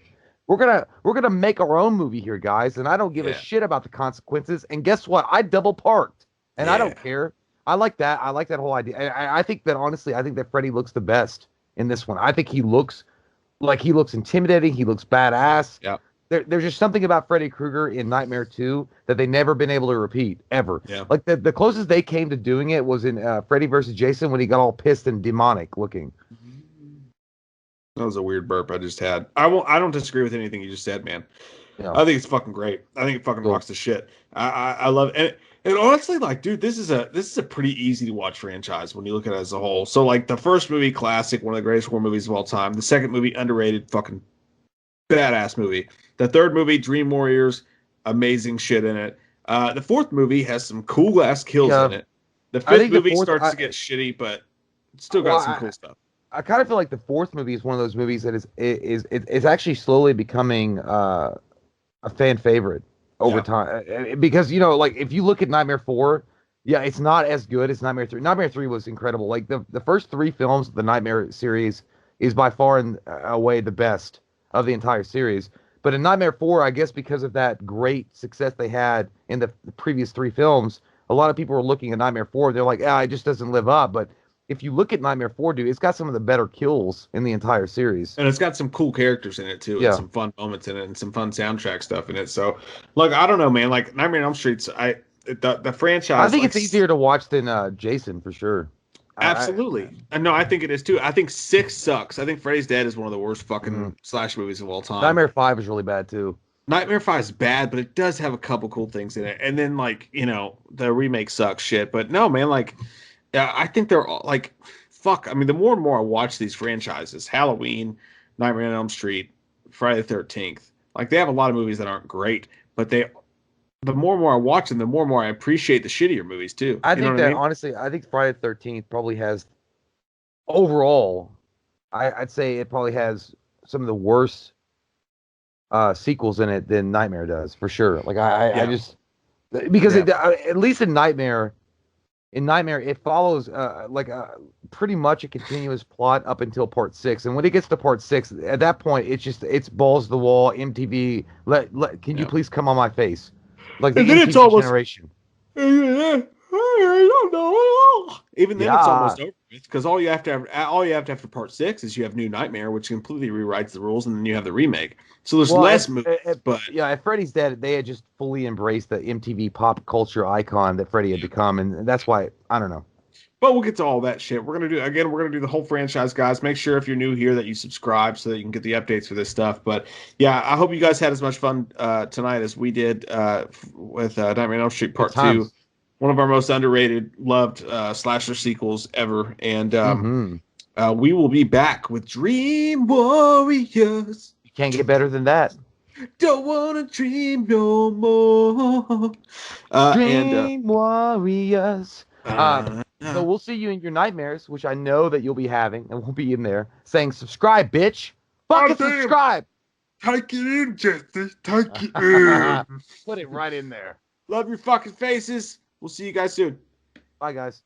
We're gonna make our own movie here, guys, and I don't give a shit about the consequences. And guess what? I double parked, and I don't care. I like that. I like that whole idea. I think that honestly, I think that Freddy looks the best in this one. I think he looks intimidating. He looks badass. Yeah. There's just something about Freddy Krueger in Nightmare 2 that they never been able to repeat ever. Yeah. Like the closest they came to doing it was in Freddy vs. Jason when he got all pissed and demonic looking. That was a weird burp I just had. I don't disagree with anything you just said, man. Yeah. I think it's fucking great. I think it fucking rocks the shit. I love it. And honestly, like, dude, this is a pretty easy to watch franchise when you look at it as a whole. So, like, the first movie, classic, one of the greatest horror movies of all time. The second movie, underrated, fucking badass movie. The third movie, Dream Warriors, amazing shit in it. The fourth movie has some cool ass kills in it. The fifth movie starts to get shitty, but it's still got some cool stuff. I kind of feel like the fourth movie is one of those movies that is actually slowly becoming a fan favorite over time. Because, you know, like, if you look at Nightmare 4, it's not as good as Nightmare 3. Nightmare 3 was incredible. Like, the first three films of the Nightmare series is by far and away the best of the entire series. But in Nightmare 4, I guess because of that great success they had in the previous three films, a lot of people were looking at Nightmare 4. They're like, it just doesn't live up. But if you look at Nightmare 4, dude, it's got some of the better kills in the entire series. And it's got some cool characters in it, too. And some fun moments in it and some fun soundtrack stuff in it. So, like, I don't know, man. Like, Nightmare on Elm Street's, the franchise. I think it's easier to watch than Jason, for sure. Absolutely. No, I think it is, too. I think 6 sucks. I think Freddy's Dead is one of the worst fucking slash movies of all time. Nightmare 5 is really bad, too. Nightmare 5 is bad, but it does have a couple cool things in it. And then, like, you know, the remake sucks shit. But no, man, like, I think they're all, like, fuck. I mean, the more and more I watch these franchises, Halloween, Nightmare on Elm Street, Friday the 13th, like, they have a lot of movies that aren't great, but the more and more I watch them, the more and more I appreciate the shittier movies, too. Honestly, I think Friday the 13th probably has, overall, I'd say it probably has some of the worst sequels in it than Nightmare does, for sure. Like, I just, because at least in Nightmare, it follows pretty much a continuous plot up until part 6, and when it gets to part 6, at that point it's balls to the wall. MTV, can you please come on my face, like the MTV generation. I don't know. Even then, it's almost over with, because all you have to have after part 6 is you have New Nightmare, which completely rewrites the rules, and then you have the remake. So there's less movies. But at Freddy's Dead, they had just fully embraced the MTV pop culture icon that Freddy had become, and that's why I don't know. But we'll get to all that shit. We're gonna do the whole franchise, guys. Make sure if you're new here that you subscribe so that you can get the updates for this stuff. But yeah, I hope you guys had as much fun tonight as we did with Nightmare on Elm Street Part 2. One of our most underrated, loved slasher sequels ever. And we will be back with Dream Warriors. You can't get better than that. Don't wanna dream no more. Dream warriors. Uh, So we'll see you in your nightmares, which I know that you'll be having, and we'll be in there saying, "Subscribe, bitch! Fucking subscribe!" Take it in, Jesse. Take it in. Put it right in there. Love your fucking faces. We'll see you guys soon. Bye, guys.